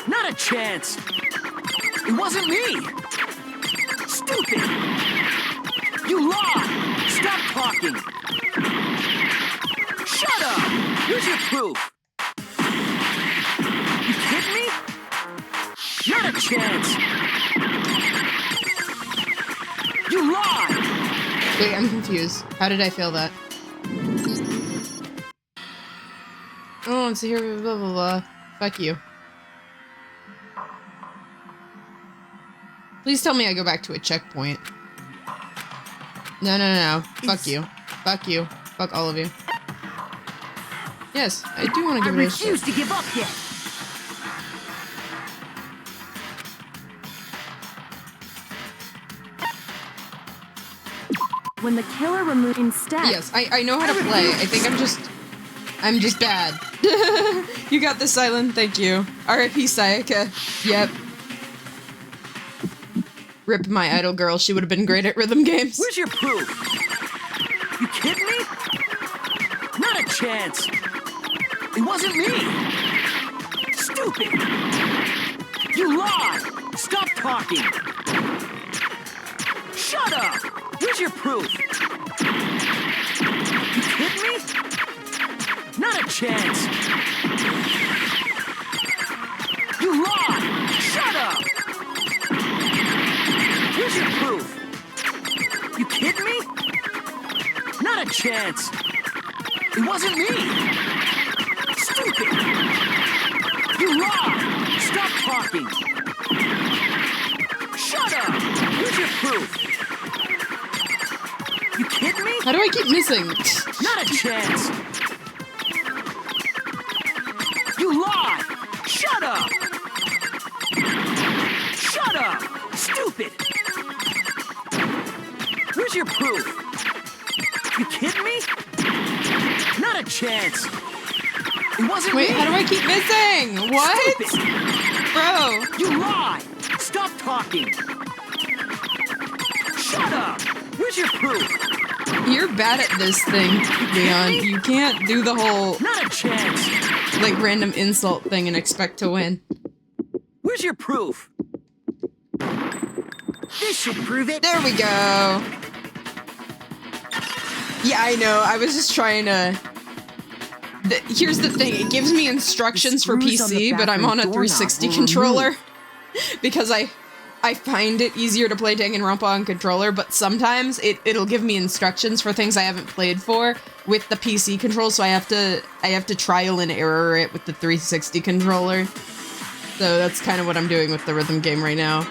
Not a chance! It wasn't me! Stupid! You lied! Stop talking! Shut up! Here's your proof! You kidding me? Not a chance! You lied! Wait, I'm confused. How did I feel that? Oh, it's here, blah blah blah. Fuck you. Please tell me I go back to a checkpoint. No, no, no, no. Fuck you. Fuck you. Fuck all of you. Yes, I do want to give it a shot. I refuse to give up yet. When the killer removed instead. Yes, I know how to play. I think I'm just bad. You got this, Cylen. Thank you. R.I.P. Sayaka. Yep. Rip my idol girl. She would have been great at rhythm games. Where's your proof? You kidding me? Not a chance! It wasn't me! Stupid! You lied! Stop talking! Shut up! Here's your proof! You kidding me? Not a chance! You lied! Shut up! Here's your proof! You kidding me? Not a chance. It wasn't me. Stupid. You lied. Stop talking. Shut up. Where's your proof? You kidding me? How do I keep missing? Not a chance. You lied. Shut up. Shut up. Stupid. Where's your proof? You kidding me? Not a chance. It wasn't Wait, me. how do I keep missing? What? Stupid. Bro. You lied. Stop talking. Shut up. Where's your proof? You're bad at this thing, Leon. You can't do the whole, Not a chance. like, random insult thing and expect to win. Where's your proof? This should prove it. There we go. Yeah, I know. I was just trying to... Here's the thing. It gives me instructions for screws on the PC, but I'm on a bathroom 360 doorknob were controller. Because I find it easier to play Danganronpa on controller, but sometimes it'll give me instructions for things I haven't played for with the PC control, so I have to trial and error it with the 360 controller. So that's kind of what I'm doing with the rhythm game right now.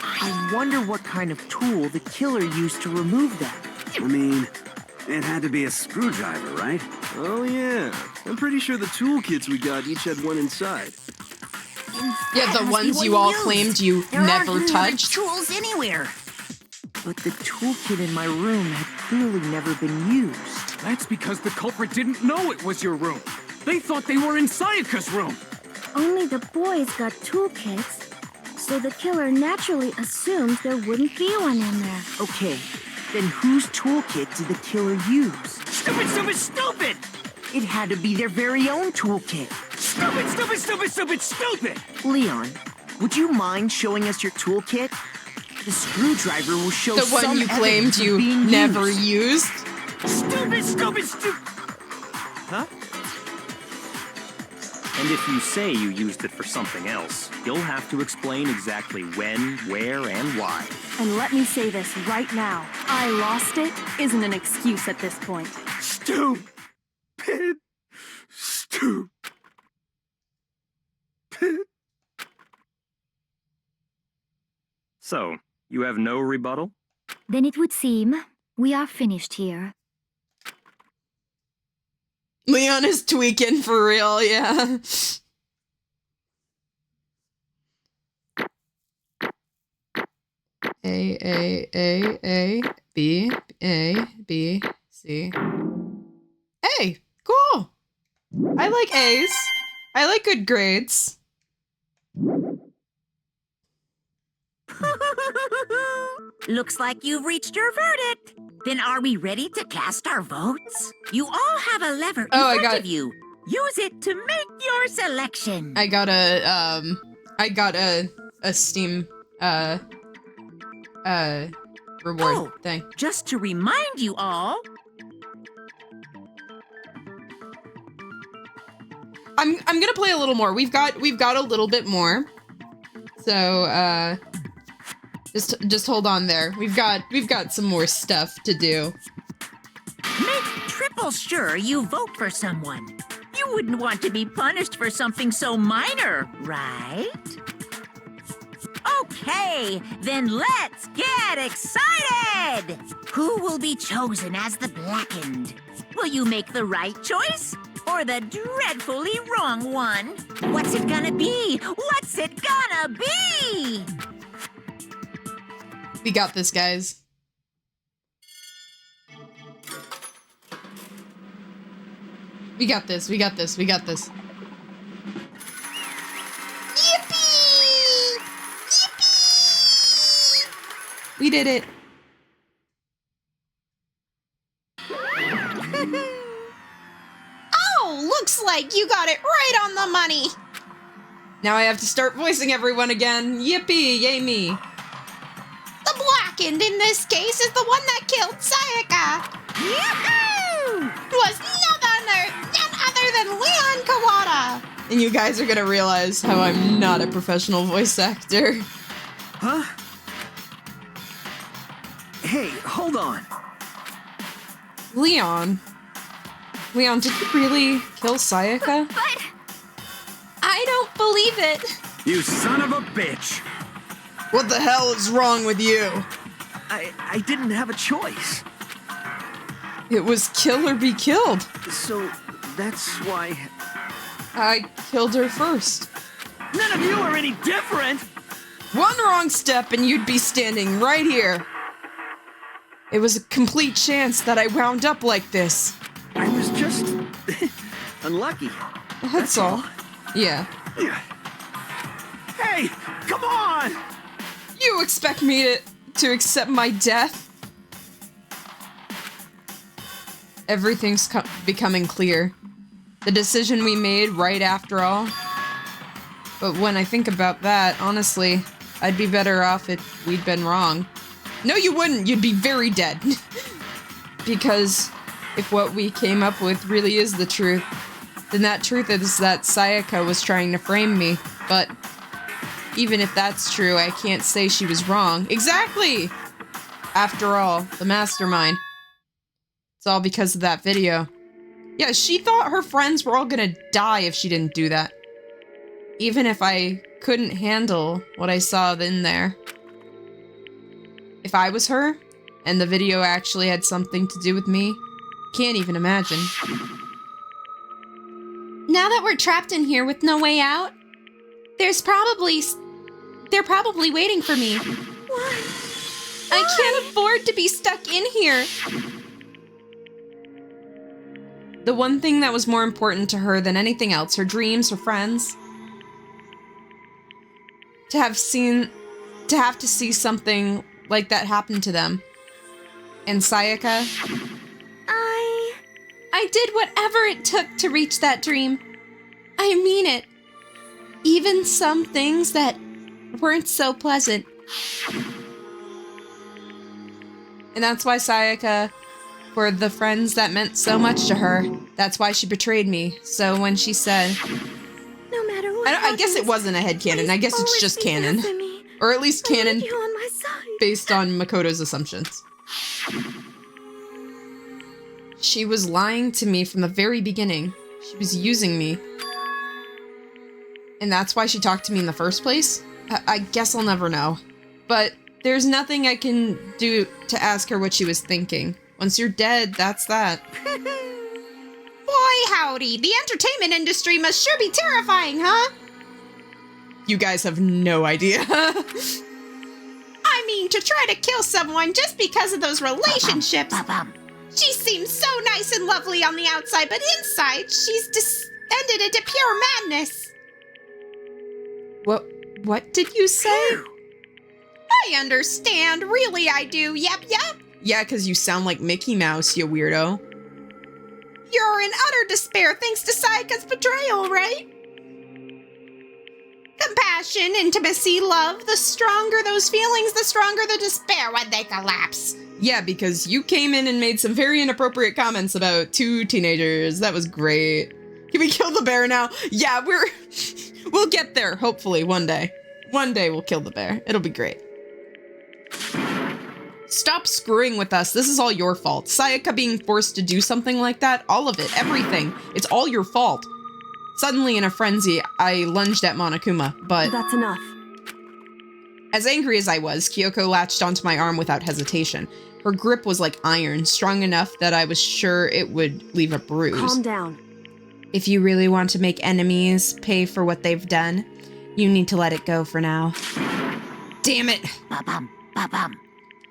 I wonder what kind of tool the killer used to remove that. I mean, it had to be a screwdriver, right? Oh yeah, I'm pretty sure the toolkits we got each had one inside. Yeah, the That must be ones what you he all used. claimed you There never aren't any other touched. tools anywhere. But the toolkit in my room had clearly never been used. That's because the culprit didn't know it was your room. They thought they were in Sayaka's room. Only the boys got toolkits, so the killer naturally assumed there wouldn't be one in there. Okay, then whose toolkit did the killer use? Stupid, stupid, stupid! It had to be their very own toolkit. Stupid, stupid, stupid, stupid, stupid! Leon, would you mind showing us your toolkit? The screwdriver will show The some one you claimed evidence of you being never used. Stupid, stupid, stupid! Huh? And if you say you used it for something else, you'll have to explain exactly when, where, and why. And let me say this right now. I lost it isn't an excuse at this point. Stupid. Stupid. So, you have no rebuttal? Then it would seem we are finished here. Leon is tweaking for real, yeah. A, B, A, B, C. Hey, cool. I like A's. I like good grades. Looks like you've reached your verdict. Then are we ready to cast our votes? You all have a lever in front of you. Use it to make your selection. I got a Steam, reward thing. Just to remind you all, I'm gonna play a little more. We've got a little bit more. So, just hold on there. We've got some more stuff to do. make triple sure you vote for someone. You wouldn't want to be punished for something so minor, right? Okay, then let's get excited! Who will be chosen as the Blackened? Will you make the right choice? Or the dreadfully wrong one? What's it gonna be? What's it gonna be? We got this, guys. We got this, we got this, we got this. Yippee! Yippee! We did it. Oh, looks like you got it right on the money. Now I have to start voicing everyone again. Yippee, yay me. The Blackened in this case is the one that killed Sayaka. Yahoo! Was none other than Leon Kawada. And you guys are gonna realize how I'm not a professional voice actor. Huh? Hey, hold on. Leon, did you really kill Sayaka? But I don't believe it. You son of a bitch! What the hell is wrong with you? I didn't have a choice. It was kill or be killed. So that's why... I killed her first. None of you are any different! One wrong step and you'd be standing right here. It was a complete chance that I wound up like this. I was just... unlucky. That's all. Yeah. Hey, come on! You expect me to accept my death? Everything's becoming clear. The decision we made right after all. But when I think about that, honestly, I'd be better off if we'd been wrong. No, you wouldn't. You'd be very dead. Because if what we came up with really is the truth, then that truth is that Sayaka was trying to frame me. But even if that's true, I can't say she was wrong. Exactly! After all, the mastermind. It's all because of that video. Yeah, she thought her friends were all gonna die if she didn't do that. Even if I couldn't handle what I saw in there. If I was her, and the video actually had something to do with me, can't even imagine. Now that we're trapped in here with no way out, they're probably waiting for me. Why? I can't afford to be stuck in here. The one thing that was more important to her than anything else, her dreams, her friends. To have to see something like that happen to them. And Sayaka? I did whatever it took to reach that dream. I mean it. Even some things that weren't so pleasant. And that's why Sayaka, for the friends that meant so much to her, that's why she betrayed me. So when she said... No matter what I guess it wasn't a headcanon. I guess it's just canon. Or at least canon on my side. based on Makoto's assumptions. She was lying to me from the very beginning. She was using me. And that's why she talked to me in the first place? I guess I'll never know. But there's nothing I can do to ask her what she was thinking. Once you're dead, that's that. Boy, howdy. The entertainment industry must sure be terrifying, huh? You guys have no idea. I mean, to try to kill someone just because of those relationships. She seems so nice and lovely on the outside, but inside, she's descended into pure madness. What did you say? I understand. Really, I do. Yep. Yeah, because you sound like Mickey Mouse, you weirdo. You're in utter despair thanks to Sayaka's betrayal, right? Compassion, intimacy, love. The stronger those feelings, the stronger the despair when they collapse. Yeah, because you came in and made some very inappropriate comments about two teenagers. That was great. Can we kill the bear now? Yeah, we'll get there, hopefully, one day. One day we'll kill the bear. It'll be great. Stop screwing with us. This is all your fault. Sayaka being forced to do something like that, all of it, everything. It's all your fault. Suddenly, in a frenzy, I lunged at Monokuma, but... That's enough. As angry as I was, Kyoko latched onto my arm without hesitation. Her grip was like iron, strong enough that I was sure it would leave a bruise. Calm down. If you really want to make enemies pay for what they've done, you need to let it go for now. Damn it!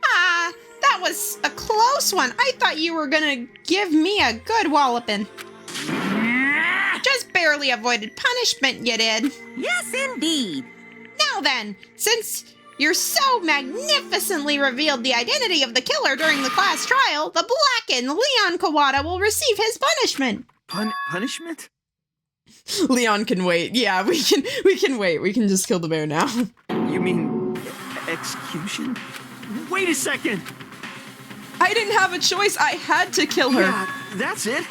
Ah, that was a close one. I thought you were gonna give me a good walloping. Just barely avoided punishment, you did. Yes, indeed. Now then, since you're so magnificently revealed the identity of the killer during the class trial, the blackened Leon Kawada will receive his punishment. Punishment? Leon can wait. Yeah, we can wait. We can just kill the bear now. You mean execution? Wait a second! I didn't have a choice. I had to kill her. Yeah, that's it.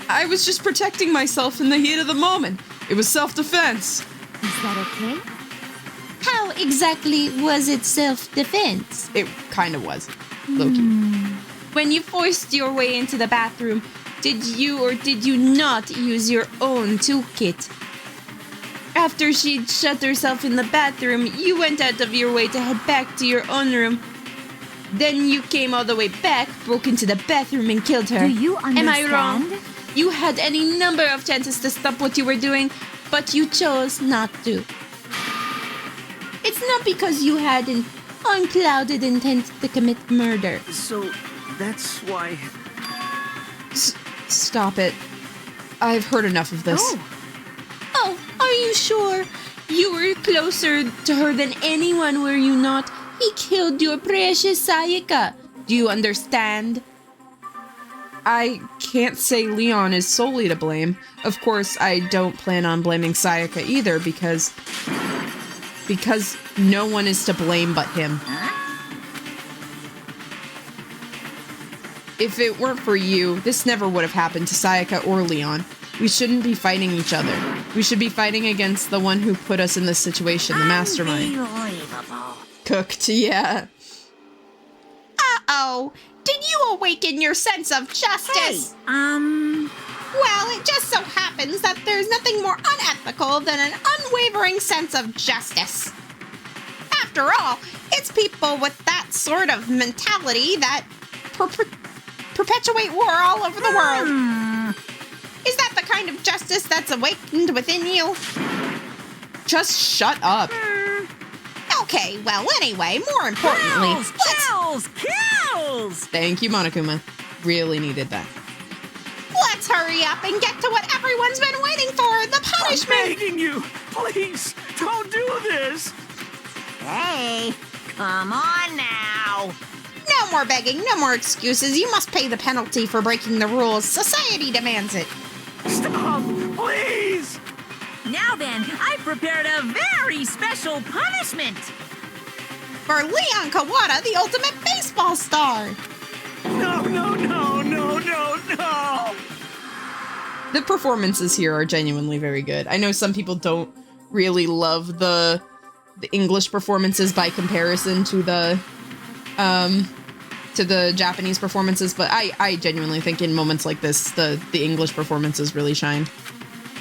I was just protecting myself in the heat of the moment. It was self-defense. Is that okay? How exactly was it self-defense? It kind of was. Low-key. When you forced your way into the bathroom, did you or did you not use your own toolkit? After she'd shut herself in the bathroom, you went out of your way to head back to your own room. Then you came all the way back, broke into the bathroom and killed her. Do you understand? Am I wrong? You had any number of chances to stop what you were doing, but you chose not to. It's not because you had an unclouded intent to commit murder. So, that's why... Stop it. I've heard enough of this. Oh, are you sure? You were closer to her than anyone, were you not? He killed your precious Sayaka. Do you understand? I can't say Leon is solely to blame. Of course, I don't plan on blaming Sayaka either because no one is to blame but him. If it weren't for you, this never would have happened to Sayaka or Leon. We shouldn't be fighting each other. We should be fighting against the one who put us in this situation, the mastermind. Unbelievable. Cooked, yeah. Uh-oh. Did you awaken your sense of justice? Well, it just so happens that there's nothing more unethical than an unwavering sense of justice. After all, it's people with that sort of mentality that perpetuate war all over the world. Is that the kind of justice that's awakened within you? Just shut up. Okay, well, anyway, more importantly... Kills! Thank you, Monokuma. Really needed that. Let's hurry up and get to what everyone's been waiting for, the punishment! I'm begging you! Please, don't do this! Hey, come on now. No more begging, no more excuses. You must pay the penalty for breaking the rules. Society demands it. Stop, please! Now then, I've prepared a very special punishment. For Leon Kawada, the ultimate baseball star. No! The performances here are genuinely very good. I know some people don't really love the English performances by comparison to the Japanese performances, but I genuinely think in moments like this, the English performances really shine.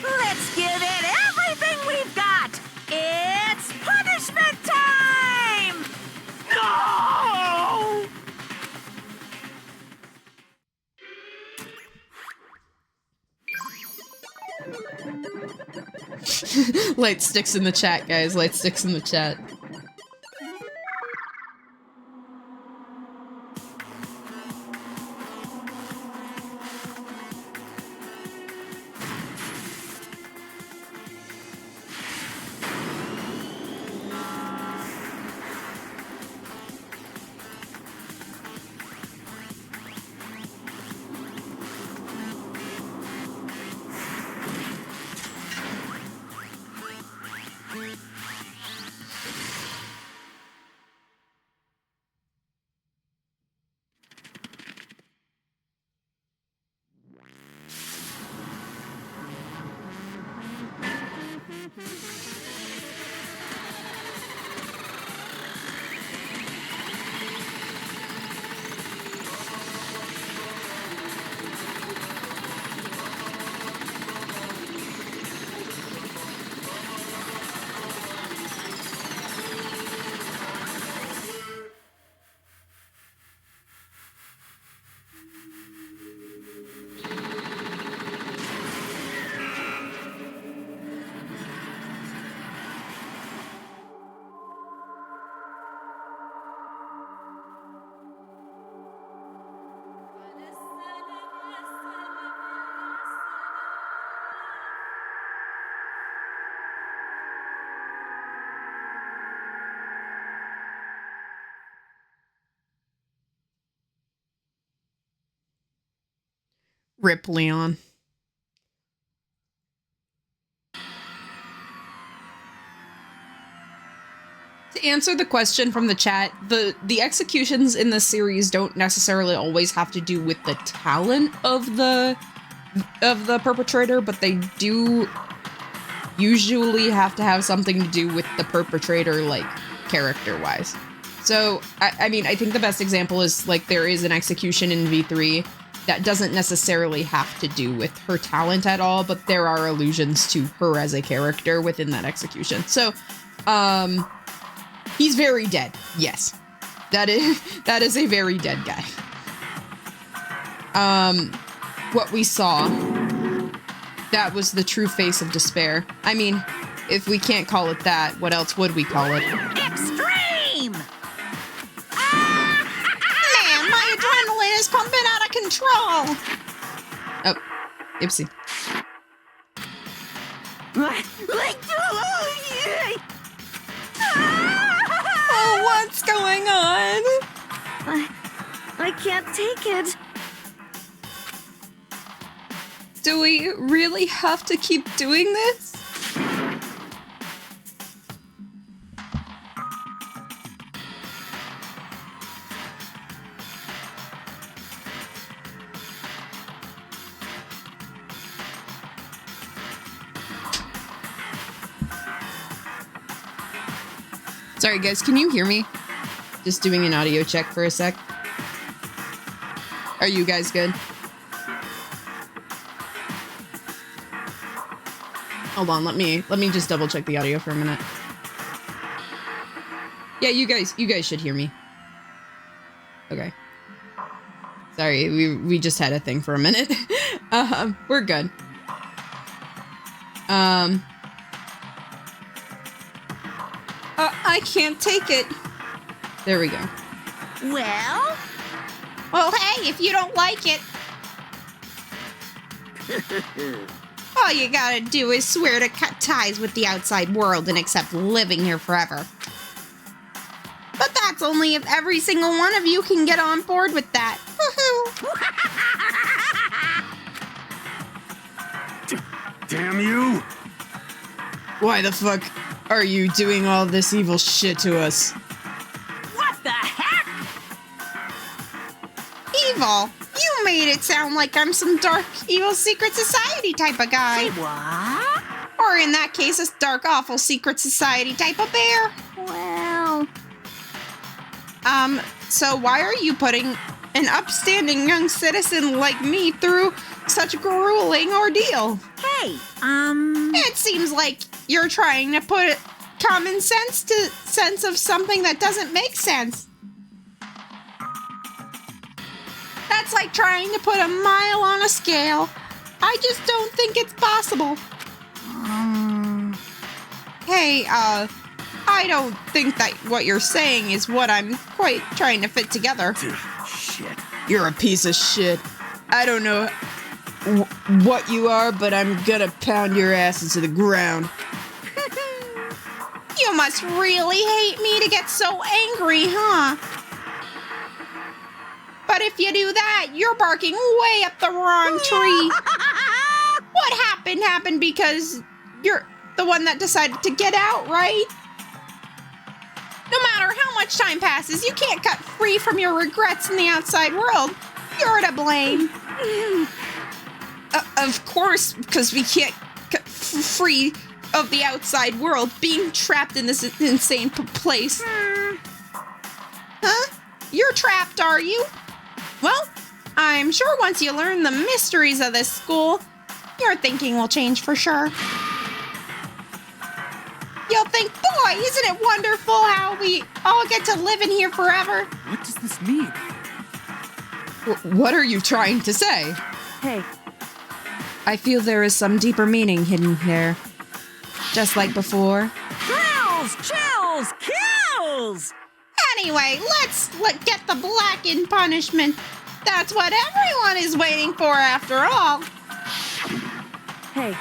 Let's give it everything we've got. It's punishment time! No! Light sticks in the chat, guys. Light sticks in the chat. Rip Leon. To answer the question from the chat, the executions in this series don't necessarily always have to do with the talent of the perpetrator, but they do usually have to have something to do with the perpetrator, like, character-wise. So, I mean, I think the best example is, like, there is an execution in V3 that doesn't necessarily have to do with her talent at all, but there are allusions to her as a character within that execution. So, he's very dead. Yes. That is a very dead guy. What we saw, that was the true face of despair. I mean, if we can't call it that, what else would we call it? Extreme! Man, my adrenaline is pumping out of control. Oh, oopsie. Oh, what's going on? I can't take it. Do we really have to keep doing this? Sorry guys, can you hear me? Just doing an audio check for a sec. Are you guys good? Hold on, let me just double check the audio for a minute. Yeah, you guys should hear me. Okay. Sorry, we just had a thing for a minute. We're good. I can't take it. There we go. Well, hey, if you don't like it, all you gotta do is swear to cut ties with the outside world and accept living here forever. But that's only if every single one of you can get on board with that. Damn you! Why the fuck are you doing all this evil shit to us? what the heck? Evil? You made it sound like I'm some dark, evil secret society type of guy. Say what? Or in that case, a dark, awful secret society type of bear. Well, So why are you putting an upstanding young citizen like me through such a grueling ordeal? Hey, It seems like you're trying to put common sense to sense of something that doesn't make sense. That's like trying to put a mile on a scale. I just don't think it's possible. Hey, I don't think that what you're saying is what I'm quite trying to fit together. Shit. You're a piece of shit. I don't know what you are, but I'm gonna pound your ass into the ground. You must really hate me to get so angry, huh? But if you do that, you're barking way up the wrong tree. What happened because you're the one that decided to get out, right? No matter how much time passes, you can't cut free from your regrets in the outside world. You're to blame. Of course, because we can't cut free of the outside world, being trapped in this insane place. Huh? You're trapped, are you? Well, I'm sure once you learn the mysteries of this school, your thinking will change for sure. You'll think, boy, isn't it wonderful how we all get to live in here forever? What does this mean? What are you trying to say? Hey, I feel there is some deeper meaning hidden here. Just like before. Chills, chills, kills! Anyway, let's get the blackened punishment. That's what everyone is waiting for after all. hey,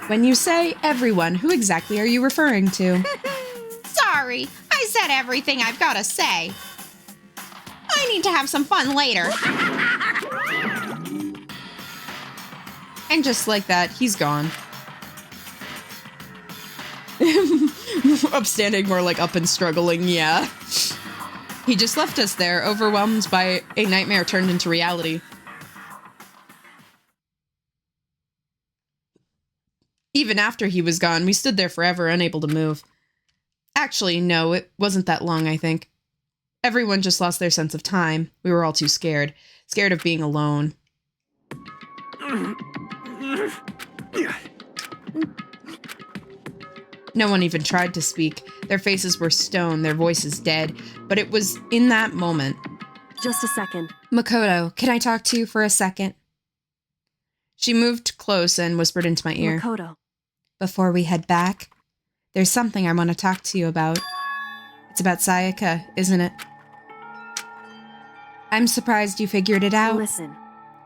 When you say everyone, who exactly are you referring to? Sorry, I said everything I've got to say. I need to have some fun later. And just like that, he's gone. Upstanding, more like up and struggling, yeah. He just left us there, overwhelmed by a nightmare turned into reality. Even after he was gone, we stood there forever, unable to move. Actually, no, it wasn't that long, I think. Everyone just lost their sense of time. We were all too scared. Scared of being alone. No one even tried to speak. Their faces were stone, their voices dead. But it was in that moment. Just a second. Makoto, can I talk to you for a second? She moved close and whispered into my ear. Makoto. Before we head back, there's something I want to talk to you about. It's about Sayaka, isn't it? I'm surprised you figured it out. Listen.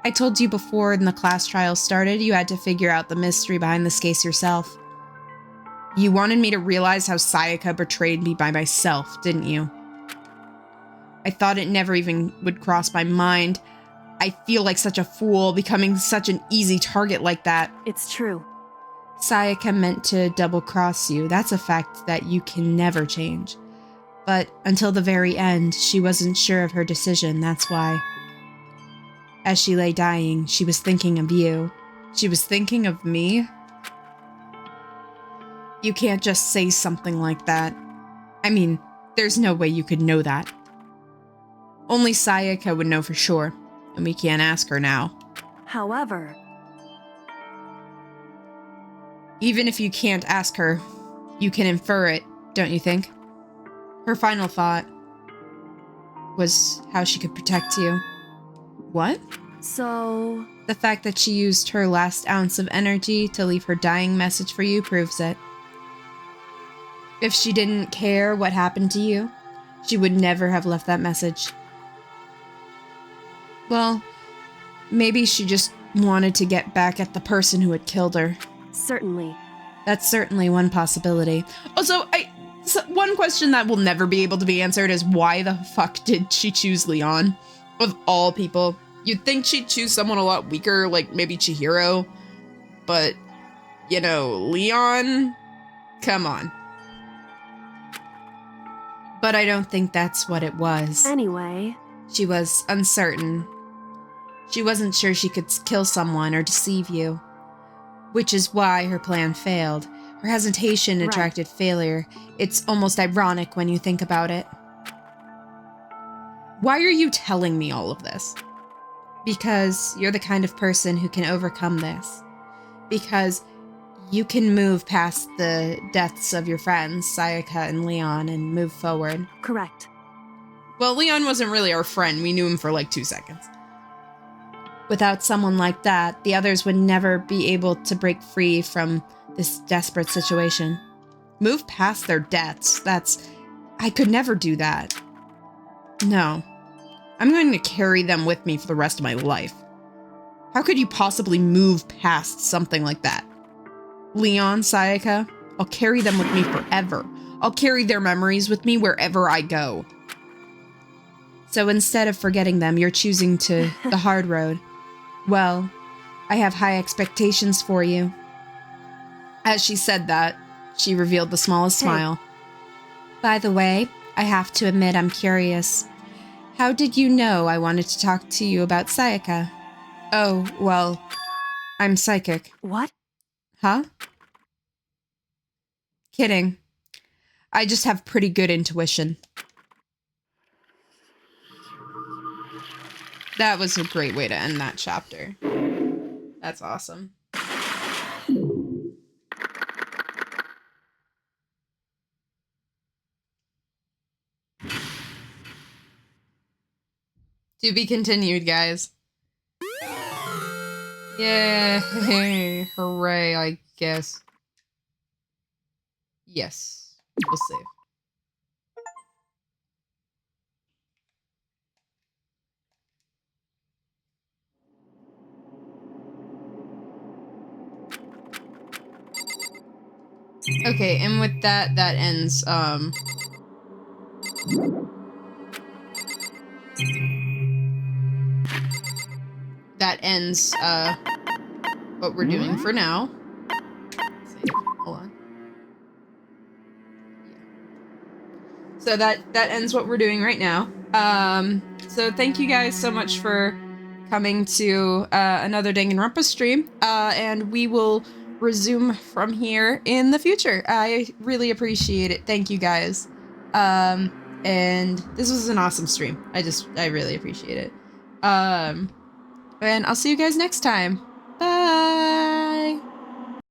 I told you before when the class trial started, you had to figure out the mystery behind this case yourself. You wanted me to realize how Sayaka betrayed me by myself, didn't you? I thought it never even would cross my mind. I feel like such a fool, becoming such an easy target like that. It's true. Sayaka meant to double-cross you. That's a fact that you can never change. But until the very end, she wasn't sure of her decision, that's why. As she lay dying, she was thinking of you. She was thinking of me? You can't just say something like that. I mean, there's no way you could know that. Only Sayaka would know for sure, and we can't ask her now. However... Even if you can't ask her, you can infer it, don't you think? Her final thought was how she could protect you. What? So... The fact that she used her last ounce of energy to leave her dying message for you proves it. If she didn't care what happened to you, she would never have left that message. Well, maybe she just wanted to get back at the person who had killed her. Certainly. That's certainly one possibility. Also, one question that will never be able to be answered is why the fuck did she choose Leon? Of all people. You'd think she'd choose someone a lot weaker, like maybe Chihiro. But, you know, Leon? Come on. But I don't think that's what it was. Anyway. She was uncertain. She wasn't sure she could kill someone or deceive you. Which is why her plan failed. Her hesitation attracted failure. It's almost ironic when you think about it. Why are you telling me all of this? Because you're the kind of person who can overcome this. Because you can move past the deaths of your friends, Sayaka and Leon, and move forward. Correct. Well, Leon wasn't really our friend. We knew him for like 2 seconds. Without someone like that, the others would never be able to break free from this desperate situation. Move past their deaths. I could never do that. No. I'm going to carry them with me for the rest of my life. How could you possibly move past something like that? Leon, Sayaka, I'll carry them with me forever. I'll carry their memories with me wherever I go. So instead of forgetting them, you're choosing the hard road. Well, I have high expectations for you. As she said that, she revealed the smallest smile. By the way, I have to admit I'm curious. How did you know I wanted to talk to you about Sayaka? Oh, well, I'm psychic. What? Huh? Kidding. I just have pretty good intuition. That was a great way to end that chapter. That's awesome. To be continued, guys. Yay! Hooray, I guess. Yes. We'll save. Okay, and with that, that ends, what we're doing for now. Save. Hold on. Yeah. So that ends what we're doing right now. So thank you guys so much for coming to another Danganronpa stream. And we will resume from here in the future. I really appreciate it. Thank you guys. And this was an awesome stream. I really appreciate it. And I'll see you guys next time. Bye!